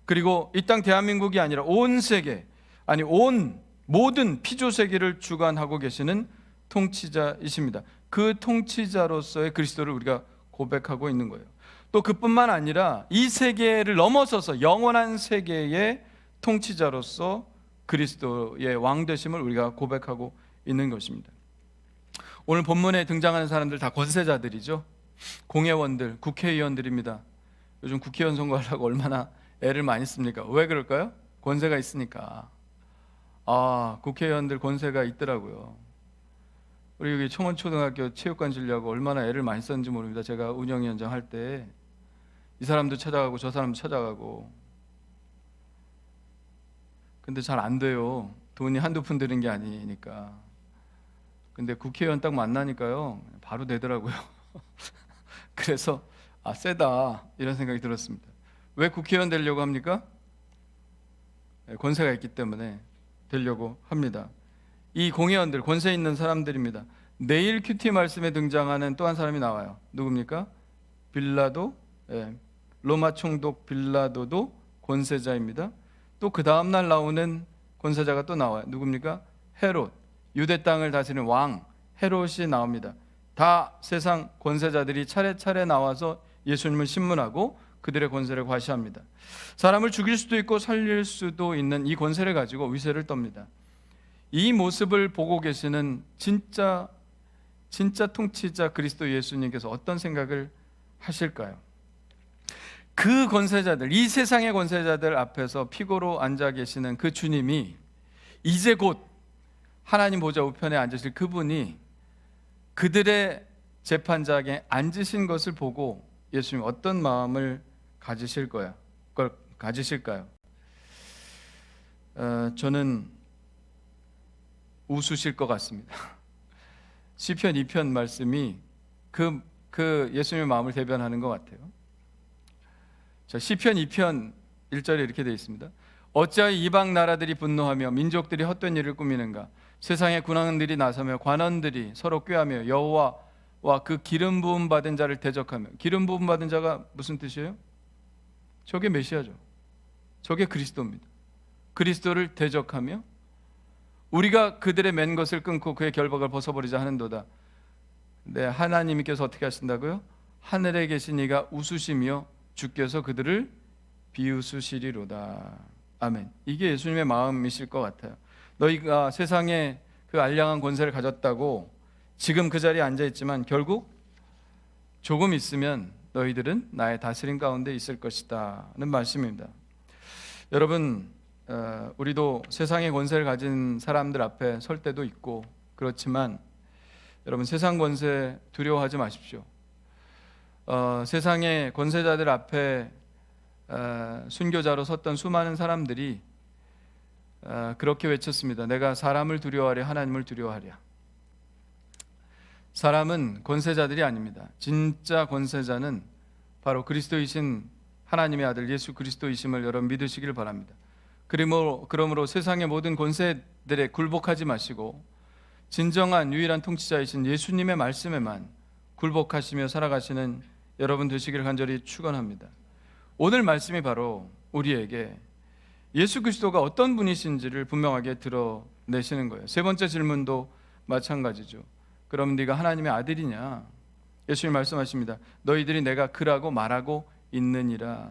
그리고 이 땅 대한민국이 아니라 온 세계, 아니 온 모든 피조 세계를 주관하고 계시는 통치자이십니다. 그 통치자로서의 그리스도를 우리가 고백하고 있는 거예요. 또 그뿐만 아니라 이 세계를 넘어서서 영원한 세계의 통치자로서 그리스도의 왕 되심을 우리가 고백하고 있는 것입니다. 오늘 본문에 등장하는 사람들 다 권세자들이죠. 공회원들, 국회의원들입니다. 요즘 국회의원 선거하려고 얼마나 애를 많이 씁니까? 왜 그럴까요? 권세가 있으니까. 국회의원들 권세가 있더라고요. 우리 여기 청원초등학교 체육관 지려고 얼마나 애를 많이 썼는지 모릅니다. 제가 운영위원장 할 때 이 사람도 찾아가고 저 사람도 찾아가고. 근데 잘 안 돼요. 돈이 한두 푼 드는 게 아니니까. 근데 국회의원 딱 만나니까요, 바로 되더라고요. 그래서 세다 이런 생각이 들었습니다. 왜 국회의원 되려고 합니까? 권세가 있기 때문에 되려고 합니다. 이 공회원들 권세 있는 사람들입니다. 내일 큐티 말씀에 등장하는 또 한 사람이 나와요. 누굽니까? 빌라도, 로마 총독 빌라도도 권세자입니다. 또 그 다음날 나오는 권세자가 또 나와요. 누굽니까? 헤롯, 유대 땅을 다스리는 왕 헤롯이 나옵니다. 다 세상 권세자들이 차례차례 나와서 예수님을 신문하고 그들의 권세를 과시합니다. 사람을 죽일 수도 있고 살릴 수도 있는 이 권세를 가지고 위세를 떱니다. 이 모습을 보고 계시는 진짜 통치자 그리스도 예수님께서 어떤 생각을 하실까요? 그 권세자들, 이 세상의 권세자들 앞에서 피고로 앉아 계시는 그 주님이 이제 곧 하나님 보좌 우편에 앉으실 그분이 그들의 재판장에 앉으신 것을 보고 예수님 어떤 마음을 가지실까요? 저는 웃으실 것 같습니다. 시편 2편 말씀이 그 예수님의 마음을 대변하는 것 같아요. 자, 시편 2편 1절에 이렇게 되어 있습니다. 어찌하여 이방 나라들이 분노하며 민족들이 헛된 일을 꾸미는가? 세상의 군왕들이 나서며 관원들이 서로 꾀하며 여호와와 그 기름 부음 받은 자를 대적하며. 기름 부음 받은 자가 무슨 뜻이에요? 저게 메시아죠. 저게 그리스도입니다. 그리스도를 대적하며 우리가 그들의 맨 것을 끊고 그의 결박을 벗어버리자 하는도다. 네, 하나님께서 어떻게 하신다고요? 하늘에 계신 이가 웃으시며 주께서 그들을 비웃으시리로다. 아멘. 이게 예수님의 마음이실 것 같아요. 너희가 세상에 그 알량한 권세를 가졌다고 지금 그 자리에 앉아있지만 결국 조금 있으면 너희들은 나의 다스림 가운데 있을 것이다 는 말씀입니다. 여러분, 우리도 세상의 권세를 가진 사람들 앞에 설 때도 있고 그렇지만 여러분, 세상 권세 두려워하지 마십시오. 세상의 권세자들 앞에 순교자로 섰던 수많은 사람들이 그렇게 외쳤습니다. 내가 사람을 두려워하랴 하나님을 두려워하랴. 사람은 권세자들이 아닙니다. 진짜 권세자는 바로 그리스도이신 하나님의 아들 예수 그리스도이심을 여러분 믿으시길 바랍니다. 그러므로 세상의 모든 권세들에 굴복하지 마시고 진정한 유일한 통치자이신 예수님의 말씀에만 굴복하시며 살아가시는 여러분 되시기를 간절히 축원합니다. 오늘 말씀이 바로 우리에게 예수 그리스도가 어떤 분이신지를 분명하게 드러내시는 거예요. 세 번째 질문도 마찬가지죠. 그럼 네가 하나님의 아들이냐? 예수님 말씀하십니다. 너희들이 내가 그라고 말하고 있느니라.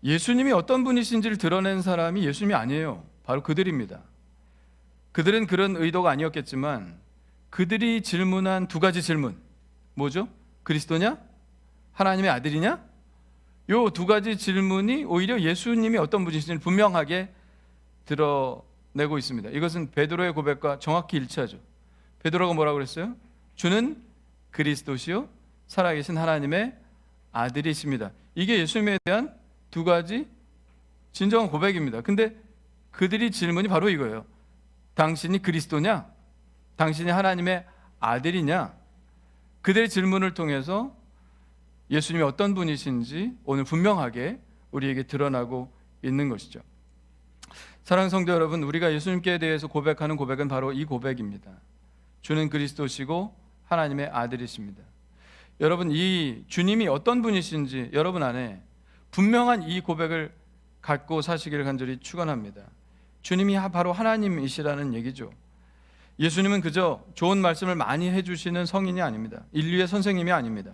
예수님이 어떤 분이신지를 드러낸 사람이 예수님이 아니에요. 바로 그들입니다. 그들은 그런 의도가 아니었겠지만 그들이 질문한 두 가지 질문, 뭐죠? 그리스도냐? 하나님의 아들이냐? 요 두 가지 질문이 오히려 예수님이 어떤 분이신지를 분명하게 드러내고 있습니다. 이것은 베드로의 고백과 정확히 일치하죠. 베드로가 뭐라고 그랬어요? 주는 그리스도시요 살아계신 하나님의 아들이십니다. 이게 예수님에 대한 두 가지 진정한 고백입니다. 근데 그들이 질문이 바로 이거예요. 당신이 그리스도냐? 당신이 하나님의 아들이냐? 그들의 질문을 통해서 예수님이 어떤 분이신지 오늘 분명하게 우리에게 드러나고 있는 것이죠. 사랑하는 성도 여러분, 우리가 예수님께 대해서 고백하는 고백은 바로 이 고백입니다. 주는 그리스도시고 하나님의 아들이십니다. 여러분, 이 주님이 어떤 분이신지 여러분 안에 분명한 이 고백을 갖고 사시기를 간절히 축원합니다. 주님이 바로 하나님이시라는 얘기죠. 예수님은 그저 좋은 말씀을 많이 해주시는 성인이 아닙니다. 인류의 선생님이 아닙니다.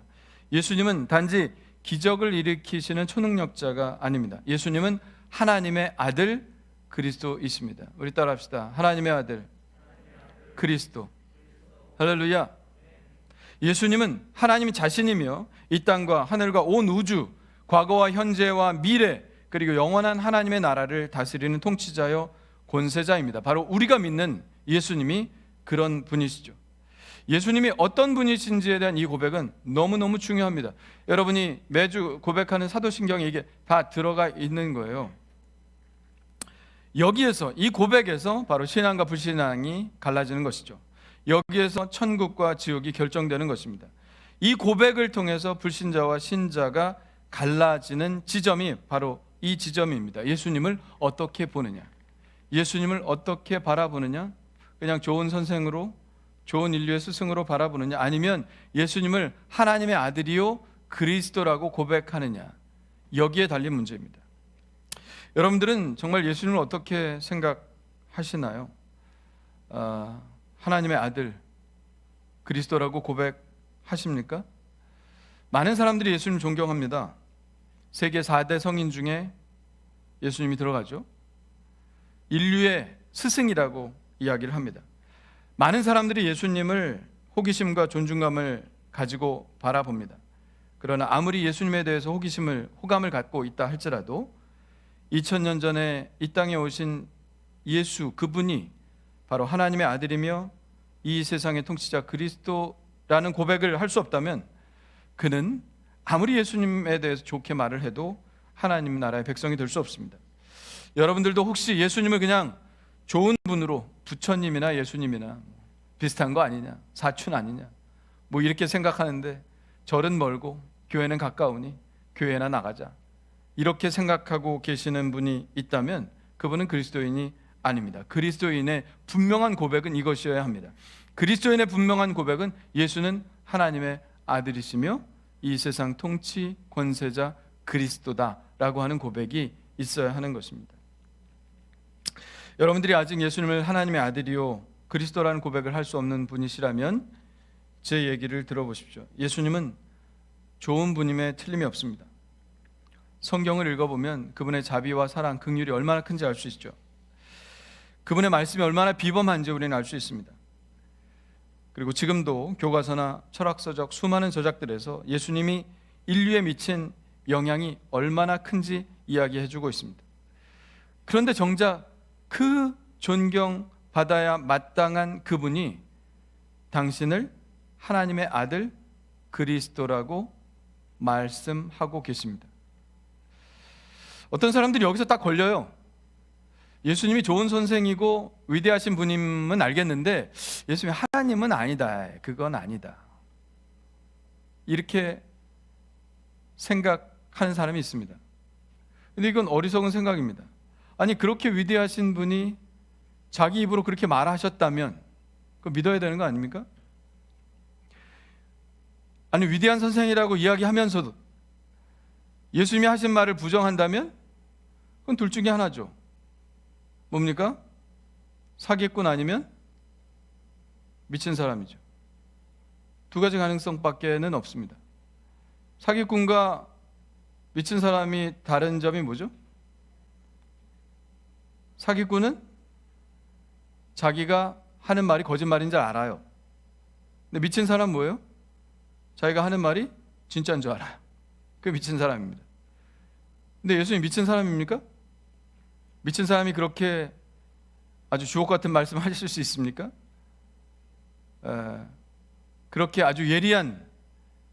예수님은 단지 기적을 일으키시는 초능력자가 아닙니다. 예수님은 하나님의 아들 그리스도이십니다. 우리 따라합시다. 하나님의 아들 그리스도. 할렐루야. 예수님은 하나님 자신이며 이 땅과 하늘과 온 우주, 과거와 현재와 미래, 그리고 영원한 하나님의 나라를 다스리는 통치자요 권세자입니다. 바로 우리가 믿는 예수님이 그런 분이시죠. 예수님이 어떤 분이신지에 대한 이 고백은 너무너무 중요합니다. 여러분이 매주 고백하는 사도신경에 이게 다 들어가 있는 거예요. 여기에서, 이 고백에서 바로 신앙과 불신앙이 갈라지는 것이죠. 여기에서 천국과 지옥이 결정되는 것입니다. 이 고백을 통해서 불신자와 신자가 갈라지는 지점이 바로 이 지점입니다. 예수님을 어떻게 보느냐, 예수님을 어떻게 바라보느냐, 그냥 좋은 선생으로, 좋은 인류의 스승으로 바라보느냐, 아니면 예수님을 하나님의 아들이요 그리스도라고 고백하느냐, 여기에 달린 문제입니다. 여러분들은 정말 예수님을 어떻게 생각하시나요? 하나님의 아들 그리스도라고 고백하십니까? 많은 사람들이 예수님을 존경합니다. 세계 4대 성인 중에 예수님이 들어가죠. 인류의 스승이라고 이야기를 합니다. 많은 사람들이 예수님을 호기심과 존중감을 가지고 바라봅니다. 그러나 아무리 예수님에 대해서 호감을 갖고 있다 할지라도 2000년 전에 이 땅에 오신 예수, 그분이 바로 하나님의 아들이며 이 세상의 통치자 그리스도라는 고백을 할 수 없다면 그는 아무리 예수님에 대해서 좋게 말을 해도 하나님 나라의 백성이 될 수 없습니다. 여러분들도 혹시 예수님을 그냥 좋은 분으로, 부처님이나 예수님이나 비슷한 거 아니냐, 사촌 아니냐, 뭐 이렇게 생각하는데 절은 멀고 교회는 가까우니 교회나 나가자, 이렇게 생각하고 계시는 분이 있다면 그분은 그리스도인이 아닙니다. 그리스도인의 분명한 고백은 이것이어야 합니다. 그리스도인의 분명한 고백은 예수는 하나님의 아들이시며 이 세상 통치 권세자 그리스도다라고 하는 고백이 있어야 하는 것입니다. 여러분들이 아직 예수님을 하나님의 아들이요 그리스도라는 고백을 할 수 없는 분이시라면 제 얘기를 들어보십시오. 예수님은 좋은 분임에 틀림이 없습니다. 성경을 읽어보면 그분의 자비와 사랑, 긍휼이 얼마나 큰지 알 수 있죠. 그분의 말씀이 얼마나 비범한지 우리는 알 수 있습니다. 그리고 지금도 교과서나 철학서적 수많은 저작들에서 예수님이 인류에 미친 영향이 얼마나 큰지 이야기해주고 있습니다. 그런데 정작 그 존경받아야 마땅한 그분이 당신을 하나님의 아들 그리스도라고 말씀하고 계십니다. 어떤 사람들이 여기서 딱 걸려요. 예수님이 좋은 선생이고 위대하신 분임은 알겠는데 예수님이 하나님은 아니다. 그건 아니다. 이렇게 생각하는 사람이 있습니다. 근데 이건 어리석은 생각입니다. 아니 그렇게 위대하신 분이 자기 입으로 그렇게 말하셨다면 그거 믿어야 되는 거 아닙니까? 아니 위대한 선생이라고 이야기하면서도 예수님이 하신 말을 부정한다면 그건 둘 중에 하나죠. 뭡니까? 사기꾼 아니면 미친 사람이죠. 두 가지 가능성밖에는 없습니다. 사기꾼과 미친 사람이 다른 점이 뭐죠? 사기꾼은 자기가 하는 말이 거짓말인 줄 알아요. 근데 미친 사람은 뭐예요? 자기가 하는 말이 진짜인 줄 알아요. 그게 미친 사람입니다. 근데 예수님 미친 사람입니까? 미친 사람이 그렇게 아주 주옥 같은 말씀을 하실 수 있습니까? 그렇게 아주 예리한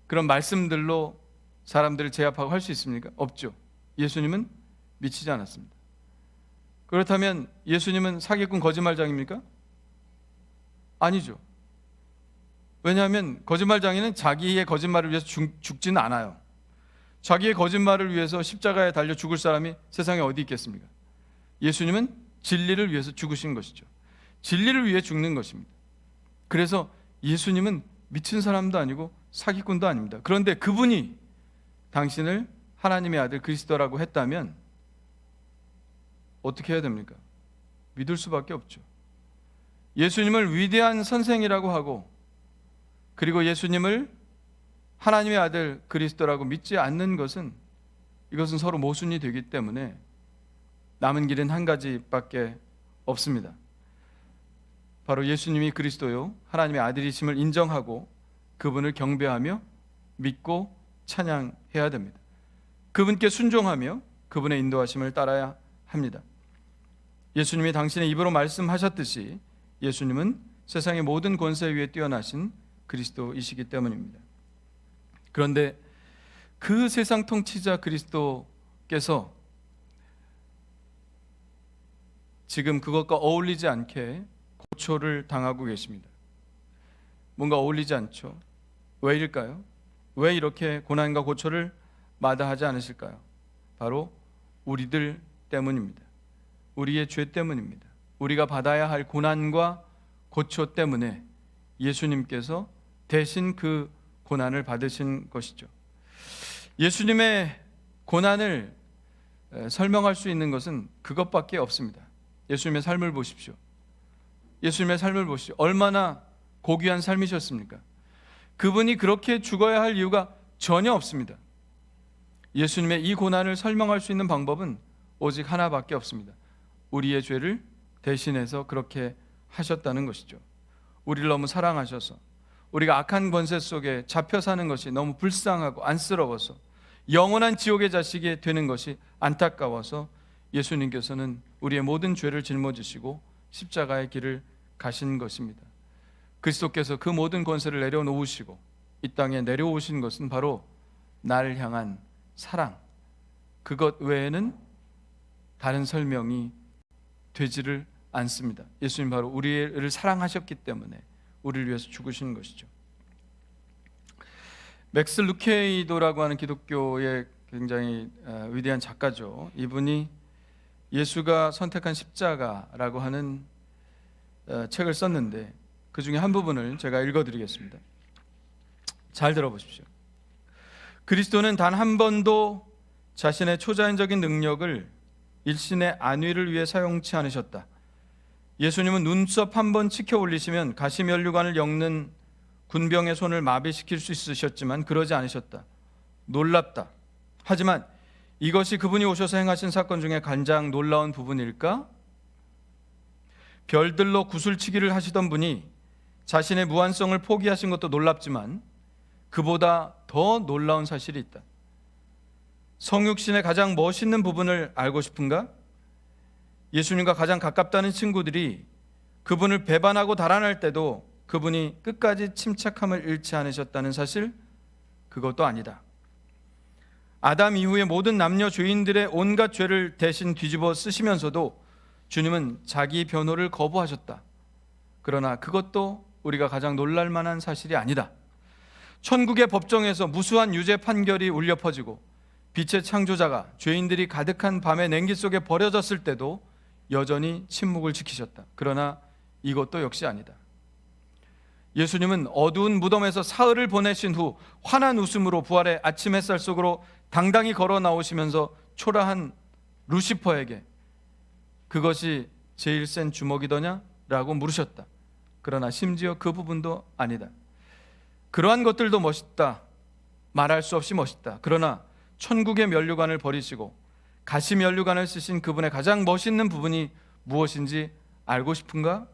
그런 말씀들로 사람들을 제압하고 할 수 있습니까? 없죠. 예수님은 미치지 않았습니다. 그렇다면 예수님은 사기꾼 거짓말장입니까? 아니죠. 왜냐하면 거짓말장이는 자기의 거짓말을 위해서 죽지는 않아요. 자기의 거짓말을 위해서 십자가에 달려 죽을 사람이 세상에 어디 있겠습니까? 예수님은 진리를 위해서 죽으신 것이죠. 진리를 위해 죽는 것입니다. 그래서 예수님은 미친 사람도 아니고 사기꾼도 아닙니다. 그런데 그분이 당신을 하나님의 아들 그리스도라고 했다면 어떻게 해야 됩니까? 믿을 수밖에 없죠. 예수님을 위대한 선생이라고 하고 그리고 예수님을 하나님의 아들 그리스도라고 믿지 않는 것은 이것은 서로 모순이 되기 때문에 남은 길은 한 가지밖에 없습니다. 바로 예수님이 그리스도요 하나님의 아들이심을 인정하고 그분을 경배하며 믿고 찬양해야 됩니다. 그분께 순종하며 그분의 인도하심을 따라야 합니다. 예수님이 당신의 입으로 말씀하셨듯이 예수님은 세상의 모든 권세 위에 뛰어나신 그리스도이시기 때문입니다. 그런데 그 세상 통치자 그리스도께서 지금 그것과 어울리지 않게 고초를 당하고 계십니다. 뭔가 어울리지 않죠. 왜일까요? 왜 이렇게 고난과 고초를 마다하지 않으실까요? 바로 우리들 때문입니다. 우리의 죄 때문입니다. 우리가 받아야 할 고난과 고초 때문에 예수님께서 대신 그 고난을 받으신 것이죠. 예수님의 고난을 설명할 수 있는 것은 그것밖에 없습니다. 예수님의 삶을 보십시오. 예수님의 삶을 보십시오. 얼마나 고귀한 삶이셨습니까? 그분이 그렇게 죽어야 할 이유가 전혀 없습니다. 예수님의 이 고난을 설명할 수 있는 방법은 오직 하나밖에 없습니다. 우리의 죄를 대신해서 그렇게 하셨다는 것이죠. 우리를 너무 사랑하셔서 우리가 악한 권세 속에 잡혀 사는 것이 너무 불쌍하고 안쓰러워서 영원한 지옥의 자식이 되는 것이 안타까워서 예수님께서는 우리의 모든 죄를 짊어지시고 십자가의 길을 가신 것입니다. 그리스도께서 그 모든 권세를 내려놓으시고 이 땅에 내려오신 것은 바로 나를 향한 사랑, 그것 외에는 다른 설명이 되지를 않습니다. 예수님 바로 우리를 사랑하셨기 때문에 우리를 위해서 죽으신 것이죠. 맥스 루케이도라고 하는 기독교의 굉장히 위대한 작가죠. 이분이 예수가 선택한 십자가라고 하는 책을 썼는데 그 중에 한 부분을 제가 읽어드리겠습니다. 잘 들어보십시오. 그리스도는 단 한 번도 자신의 초자연적인 능력을 일신의 안위를 위해 사용치 않으셨다. 예수님은 눈썹 한 번 치켜 올리시면 가시면류관을 엮는 군병의 손을 마비시킬 수 있으셨지만 그러지 않으셨다. 놀랍다. 하지만 이것이 그분이 오셔서 행하신 사건 중에 가장 놀라운 부분일까? 별들로 구슬치기를 하시던 분이 자신의 무한성을 포기하신 것도 놀랍지만 그보다 더 놀라운 사실이 있다. 성육신의 가장 멋있는 부분을 알고 싶은가? 예수님과 가장 가깝다는 친구들이 그분을 배반하고 달아날 때도 그분이 끝까지 침착함을 잃지 않으셨다는 사실, 그것도 아니다. 아담 이후의 모든 남녀 죄인들의 온갖 죄를 대신 뒤집어 쓰시면서도 주님은 자기 변호를 거부하셨다. 그러나 그것도 우리가 가장 놀랄 만한 사실이 아니다. 천국의 법정에서 무수한 유죄 판결이 울려 퍼지고 빛의 창조자가 죄인들이 가득한 밤의 냉기 속에 버려졌을 때도 여전히 침묵을 지키셨다. 그러나 이것도 역시 아니다. 예수님은 어두운 무덤에서 사흘을 보내신 후 환한 웃음으로 부활의 아침 햇살 속으로 당당히 걸어 나오시면서 초라한 루시퍼에게 그것이 제일 센 주먹이더냐? 라고 물으셨다. 그러나 심지어 그 부분도 아니다. 그러한 것들도 멋있다. 말할 수 없이 멋있다. 그러나 천국의 면류관을 버리시고 가시 면류관을 쓰신 그분의 가장 멋있는 부분이 무엇인지 알고 싶은가?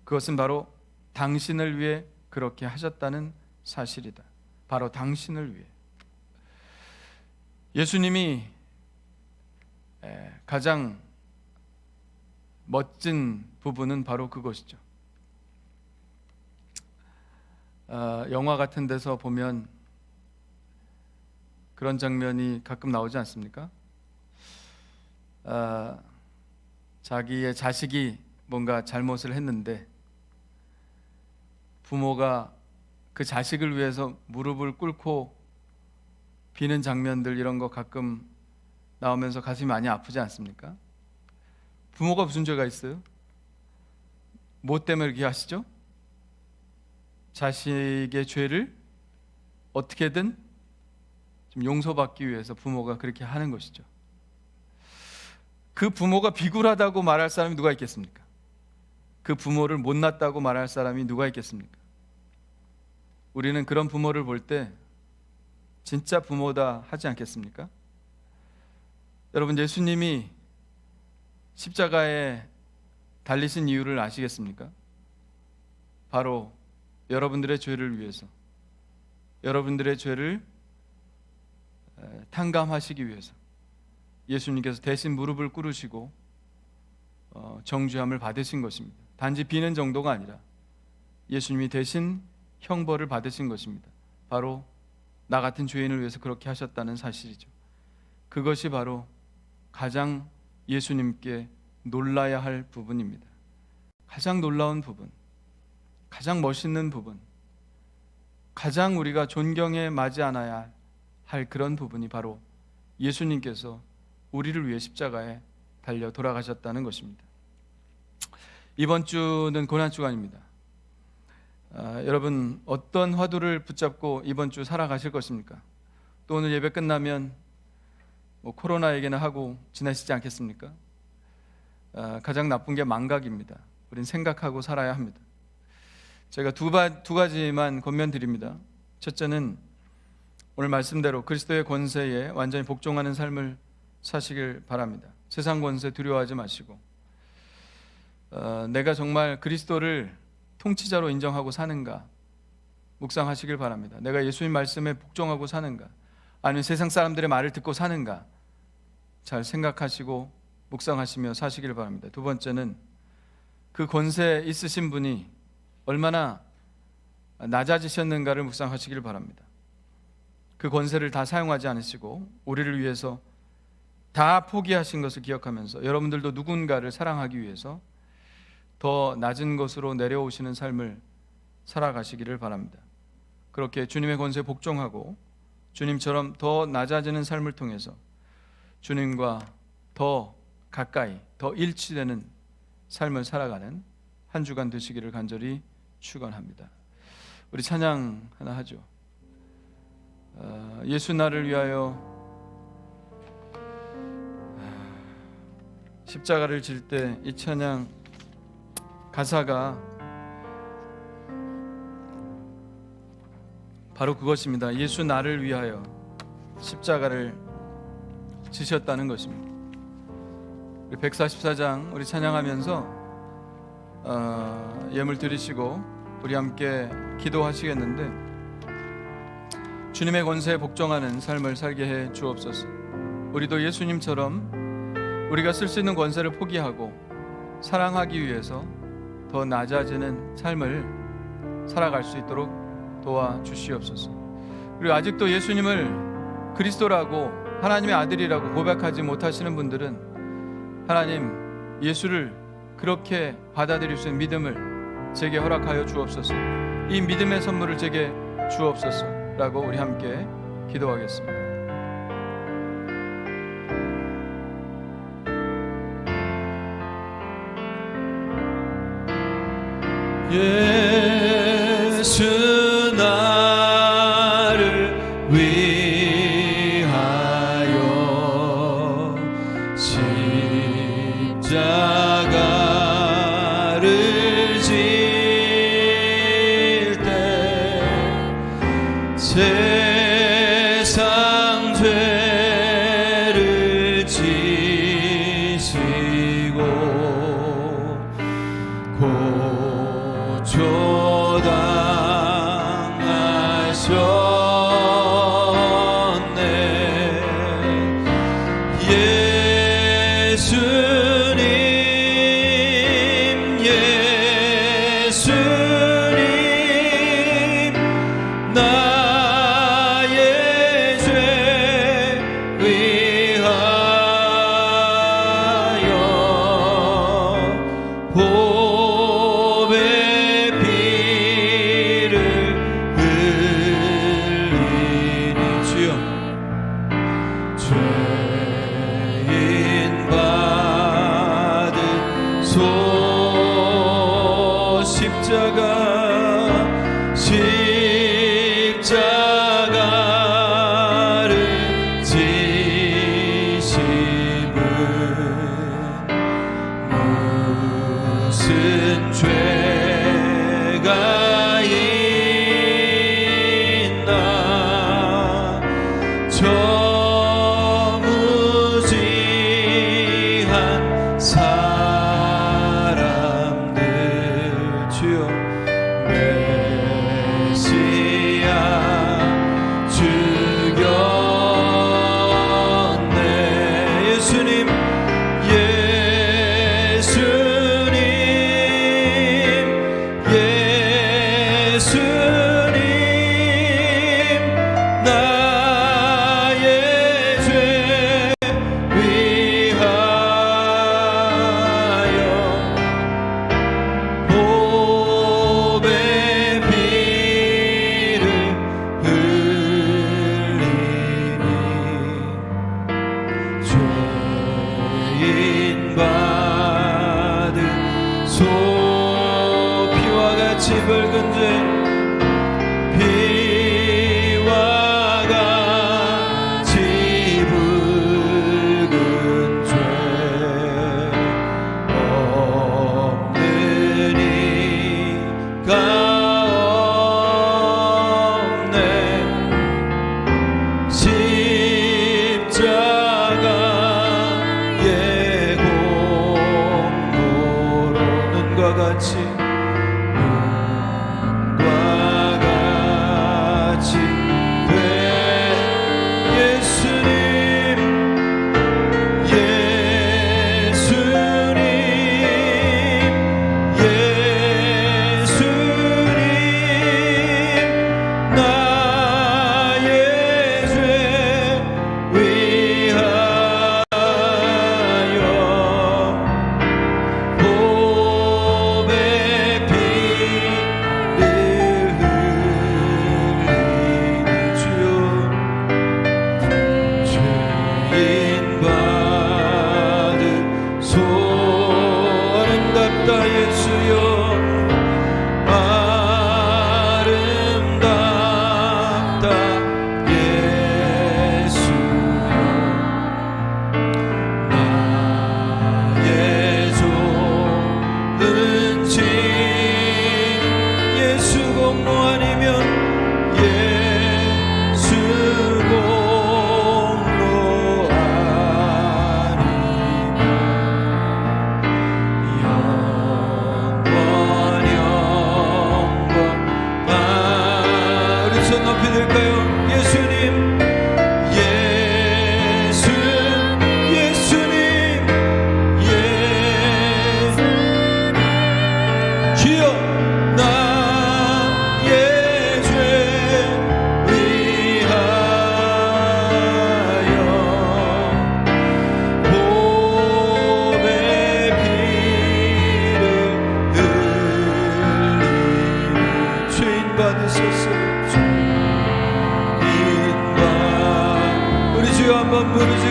그것은 바로 당신을 위해 그렇게 하셨다는 사실이다. 바로 당신을 위해. 예수님이 가장 멋진 부분은 바로 그것이죠. 영화 같은 데서 보면 그런 장면이 가끔 나오지 않습니까? 자기의 자식이 뭔가 잘못을 했는데 부모가 그 자식을 위해서 무릎을 꿇고 비는 장면들, 이런 거 가끔 나오면서 가슴이 많이 아프지 않습니까? 부모가 무슨 죄가 있어요? 뭐 때문에 이렇게 하시죠? 자식의 죄를 어떻게든 좀 용서받기 위해서 부모가 그렇게 하는 것이죠. 그 부모가 비굴하다고 말할 사람이 누가 있겠습니까? 그 부모를 못났다고 말할 사람이 누가 있겠습니까? 우리는 그런 부모를 볼 때 진짜 부모다 하지 않겠습니까? 여러분, 예수님이 십자가에 달리신 이유를 아시겠습니까? 바로 여러분들의 죄를 위해서, 여러분들의 죄를 탕감하시기 위해서 예수님께서 대신 무릎을 꿇으시고 정죄함을 받으신 것입니다. 단지 비는 정도가 아니라 예수님이 대신 형벌을 받으신 것입니다. 바로 나 같은 죄인을 위해서 그렇게 하셨다는 사실이죠. 그것이 바로 가장 예수님께 놀라야 할 부분입니다. 가장 놀라운 부분, 가장 멋있는 부분, 가장 우리가 존경에 맞지 않아야 할 그런 부분이 바로 예수님께서 우리를 위해 십자가에 달려 돌아가셨다는 것입니다. 이번 주는 고난주간입니다. 여러분, 어떤 화두를 붙잡고 이번 주 살아가실 것입니까? 또 오늘 예배 끝나면 코로나 얘기나 하고 지나시지 않겠습니까? 가장 나쁜 게 망각입니다. 우린 생각하고 살아야 합니다. 제가 두 가지만 권면드립니다. 첫째는 오늘 말씀대로 그리스도의 권세에 완전히 복종하는 삶을 사시길 바랍니다. 세상 권세 두려워하지 마시고 내가 정말 그리스도를 통치자로 인정하고 사는가 묵상하시길 바랍니다. 내가 예수님 말씀에 복종하고 사는가, 아니면 세상 사람들의 말을 듣고 사는가, 잘 생각하시고 묵상하시며 사시길 바랍니다. 두 번째는 그 권세 있으신 분이 얼마나 낮아지셨는가를 묵상하시길 바랍니다. 그 권세를 다 사용하지 않으시고 우리를 위해서 다 포기하신 것을 기억하면서 여러분들도 누군가를 사랑하기 위해서 더 낮은 것으로 내려오시는 삶을 살아가시기를 바랍니다. 그렇게 주님의 권세에 복종하고 주님처럼 더 낮아지는 삶을 통해서 주님과 더 가까이 더 일치되는 삶을 살아가는 한 주간 되시기를 간절히 축원합니다. 우리 찬양 하나 하죠. 예수 나를 위하여. 십자가를 질 때 이 찬양 가사가 바로 그것입니다. 예수 나를 위하여 십자가를 지셨다는 것입니다. 우리 144장 우리 찬양하면서 예물 드리시고 우리 함께 기도하시겠는데, 주님의 권세에 복종하는 삶을 살게 해 주옵소서. 우리도 예수님처럼 우리가 쓸 수 있는 권세를 포기하고 사랑하기 위해서 더 낮아지는 삶을 살아갈 수 있도록 도와주시옵소서. 그리고 아직도 예수님을 그리스도라고 하나님의 아들이라고 고백하지 못하시는 분들은 하나님 예수를 그렇게 받아들일 수 있는 믿음을 제게 허락하여 주옵소서. 이 믿음의 선물을 제게 주옵소서 라고 우리 함께 기도하겠습니다. 예수 나를 위하여 십자가를 질 때 세상 죄를 지시고 고초당하셨네. 예수님 나의 죄 위하여 보배 피를 흘리니 주여 죄인 바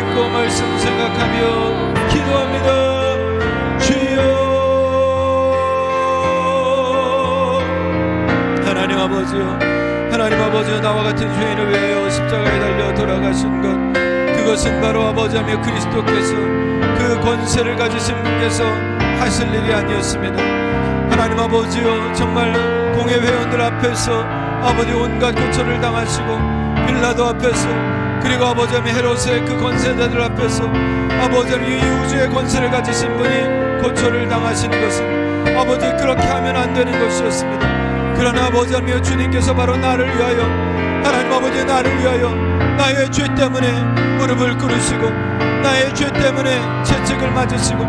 믿고 말씀 생각하며 기도합니다. 주여 하나님 아버지요, 하나님 아버지요, 나와 같은 죄인을 위하여 십자가에 달려 돌아가신 것, 그것은 바로 아버지며 그리스도께서 그 권세를 가지신 분께서 하실 일이 아니었습니다. 하나님 아버지요, 정말 공회 회원들 앞에서 아버지 온갖 고초를 당하시고 빌라도 앞에서, 그리고 아버지며 헤롯의 그 권세자들 앞에서 아버지며 이 우주의 권세를 가지신 분이 고초를 당하시는 것은 아버지 그렇게 하면 안 되는 것이었습니다. 그러나 아버지며 주님께서 바로 나를 위하여, 하나님 아버지 나를 위하여 나의 죄 때문에 무릎을 꿇으시고, 나의 죄 때문에 채찍을 맞으시고,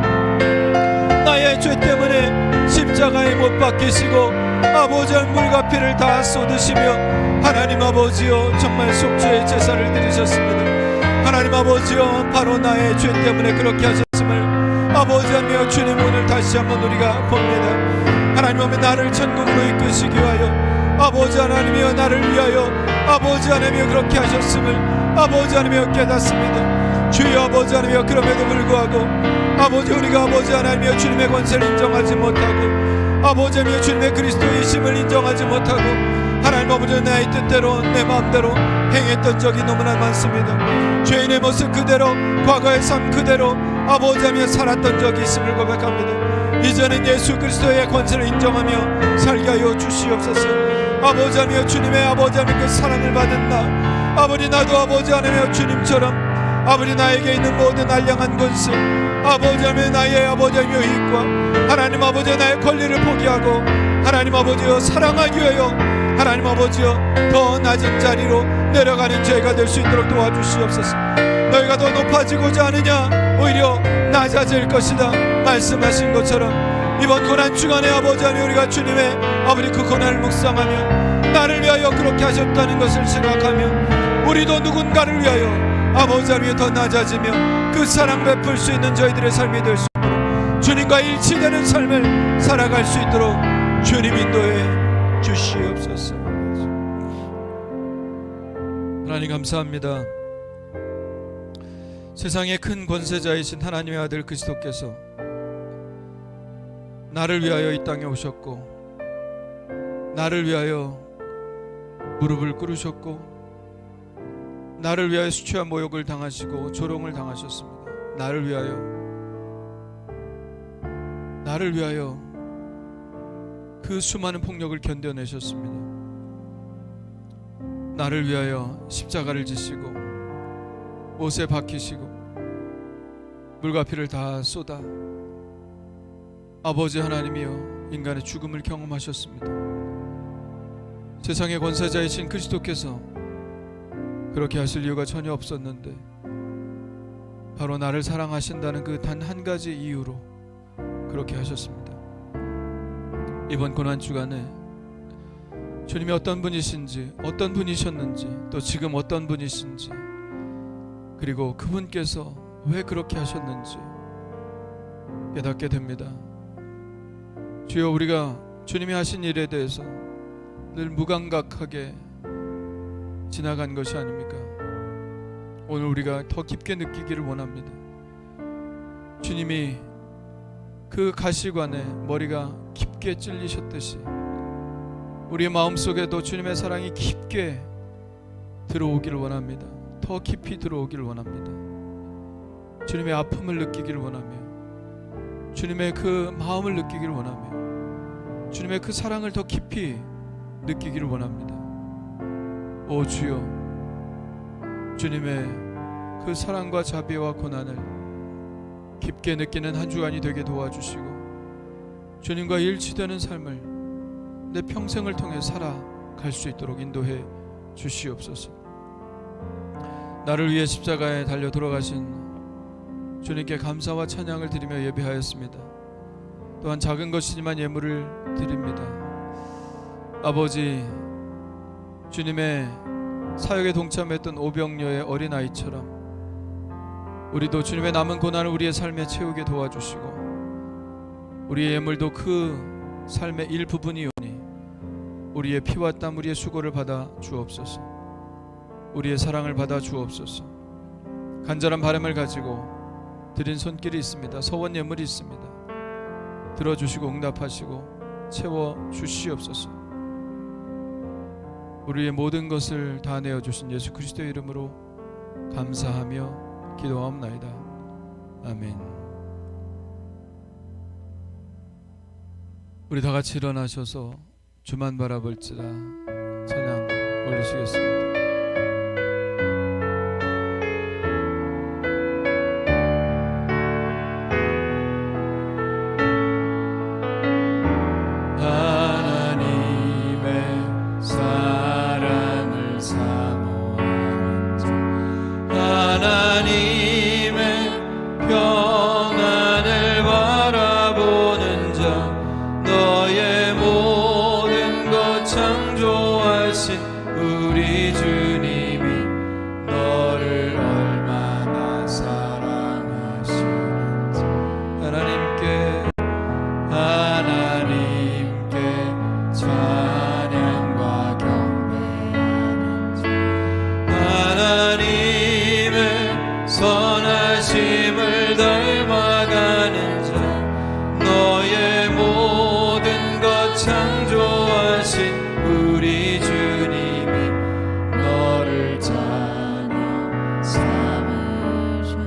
나의 죄 때문에 십자가에 못 박히시고 아버지의 물과 피를 다 쏟으시며 하나님 아버지여 정말 속죄의 제사를 드리셨습니다. 하나님 아버지여 바로 나의 죄 때문에 그렇게 하셨음을 아버지 하며 주님 오늘 다시 한번 우리가 봅니다. 하나님 아버지 나를 천국으로 이끄시기 위하여 아버지 하나님이여 나를 위하여 아버지 하나님이여 그렇게 하셨음을 아버지 하나님이여 깨닫습니다. 주여 아버지 하나님이여 그럼에도 불구하고 아버지 우리가 아버지 하나님이여 주님의 권세를 인정하지 못하고 아버지 하나님이여 주님의 그리스도이심을 인정하지 못하고 하나님 아버지 나의 뜻대로 내 마음대로 행했던 적이 너무나 많습니다. 죄인의 모습 그대로 과거의 삶 그대로 아버지 하나님이여 살았던 적이 있음을 고백합니다. 이제는 예수 그리스도의 권세를 인정하며 살게 하여 주시옵소서. 아버지 하나님이여 주님의 아버지 하나님 그 사랑을 받은 나 아버지 나도 아버지 하나님이여 주님처럼 아버지 나에게 있는 모든 알량한 권세 아버지 하나님 나의 아버지 하나님의 유익과 하나님 아버지 나의 권리를 포기하고 하나님 아버지여 사랑하기 위하여 하나님 아버지여 더 낮은 자리로 내려가는 죄가 될 수 있도록 도와주시옵소서. 너희가 더 높아지고자 하느냐 오히려 낮아질 것이다 말씀하신 것처럼 이번 고난 주간에 아버지 하나님 우리가 주님의 아버지 그 고난을 묵상하며 나를 위하여 그렇게 하셨다는 것을 생각하며 우리도 누군가를 위하여 아버지 하나님 더 낮아지며 그 사랑 베풀 수 있는 저희들의 삶이 될 수 있도록 주님과 일치되는 삶을 살아갈 수 있도록 주님 인도해 주시옵소서. 하나님 감사합니다. 세상의 큰 권세자이신 하나님의 아들 그리스도께서 나를 위하여 이 땅에 오셨고 나를 위하여 무릎을 꿇으셨고 나를 위하여 수치와 모욕을 당하시고 조롱을 당하셨습니다. 나를 위하여 그 수많은 폭력을 견뎌내셨습니다. 나를 위하여 십자가를 지시고 못에 박히시고 물과 피를 다 쏟아 아버지 하나님이여 인간의 죽음을 경험하셨습니다. 세상의 권세자이신 그리스도께서 그렇게 하실 이유가 전혀 없었는데 바로 나를 사랑하신다는 그 단 한 가지 이유로 그렇게 하셨습니다. 이번 고난 주간에 주님이 어떤 분이신지 어떤 분이셨는지 또 지금 어떤 분이신지 그리고 그분께서 왜 그렇게 하셨는지 깨닫게 됩니다. 주여 우리가 주님이 하신 일에 대해서 늘 무감각하게 지나간 것이 아닙니까? 오늘 우리가 더 깊게 느끼기를 원합니다. 주님이 그 가시관에 머리가 깊게 찔리셨듯이 우리의 마음속에도 주님의 사랑이 깊게 들어오기를 원합니다. 더 깊이 들어오기를 원합니다. 주님의 아픔을 느끼기를 원하며 주님의 그 마음을 느끼기를 원하며 주님의 그 사랑을 더 깊이 느끼기를 원합니다. 오 주여 주님의 그 사랑과 자비와 고난을 깊게 느끼는 한 주간이 되게 도와주시고 주님과 일치되는 삶을 내 평생을 통해 살아갈 수 있도록 인도해 주시옵소서. 나를 위해 십자가에 달려 돌아가신 주님께 감사와 찬양을 드리며 예배하였습니다. 또한 작은 것이지만 예물을 드립니다. 아버지 주님의 사역에 동참했던 오병여의 어린아이처럼 우리도 주님의 남은 고난을 우리의 삶에 채우게 도와주시고 우리의 예물도 그 삶의 일부분이오니 우리의 피와 땀 우리의 수고를 받아 주옵소서. 우리의 사랑을 받아 주옵소서. 간절한 바람을 가지고 드린 손길이 있습니다. 소원 예물이 있습니다. 들어주시고 응답하시고 채워주시옵소서. 우리의 모든 것을 다 내어주신 예수 그리스도의 이름으로 감사하며 기도하옵나이다. 아멘. 우리 다 같이 일어나셔서 주만 바라볼지라 찬양 올리시겠습니다. 하나님의 사랑을 사모하는 자, 하나님의 평안을 바라보는 자, 너의 모든 것 창조하신 우리 주님이 너를 얼마나 사랑하시는지 하나님께 찬양과 경배하는 자, 하나님의 선하심을 닮아가는 자, 너의 모든 것 창조하신 우리 주님이 너를 자녀 삼으셨네.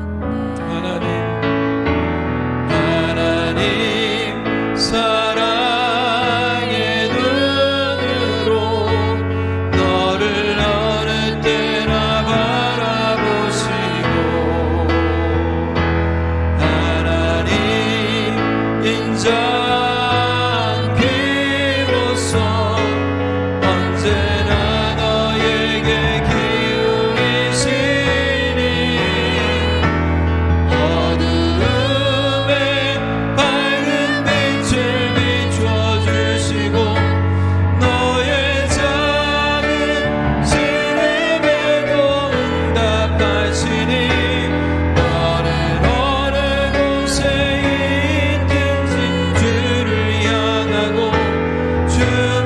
하나님 사랑의 눈으로 너를 어느 때나 바라보시고, 하나님 인자한 귀로서 언제나 너에게 기울이시니, 어두움에 밝은 빛을 비춰주시고, 너의 작은 시름에도 응답하시니, 너는 어느 곳에 있든지 주를 향하고 주만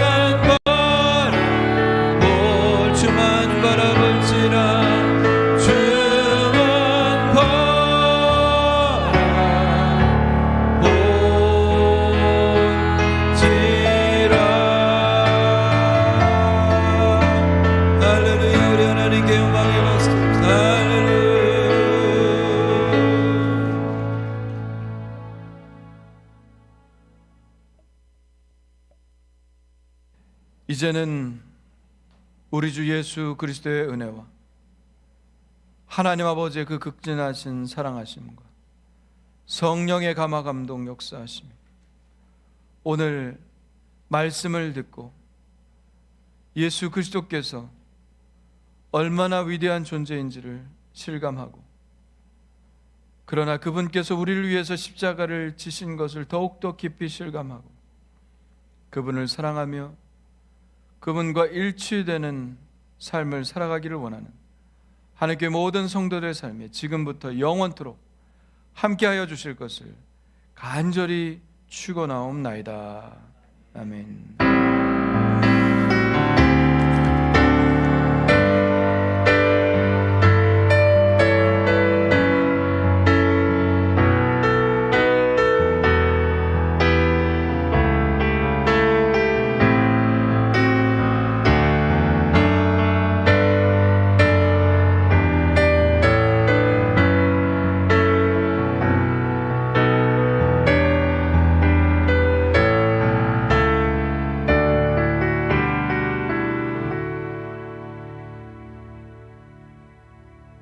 바라볼지라, 주만 바라볼지라. 할렐루야. 우리 하나님께 영광이 받습니다. 할렐루야. 이제는 우리 주 예수 그리스도의 은혜와 하나님 아버지의 그 극진하신 사랑하심과 성령의 감화 감동 역사하심이 오늘 말씀을 듣고 예수 그리스도께서 얼마나 위대한 존재인지를 실감하고, 그러나 그분께서 우리를 위해서 십자가를 지신 것을 더욱더 깊이 실감하고, 그분을 사랑하며 그분과 일치되는 삶을 살아가기를 원하는 하나님께 모든 성도들의 삶에 지금부터 영원토록 함께하여 주실 것을 간절히 축원하옵나이다. 아멘.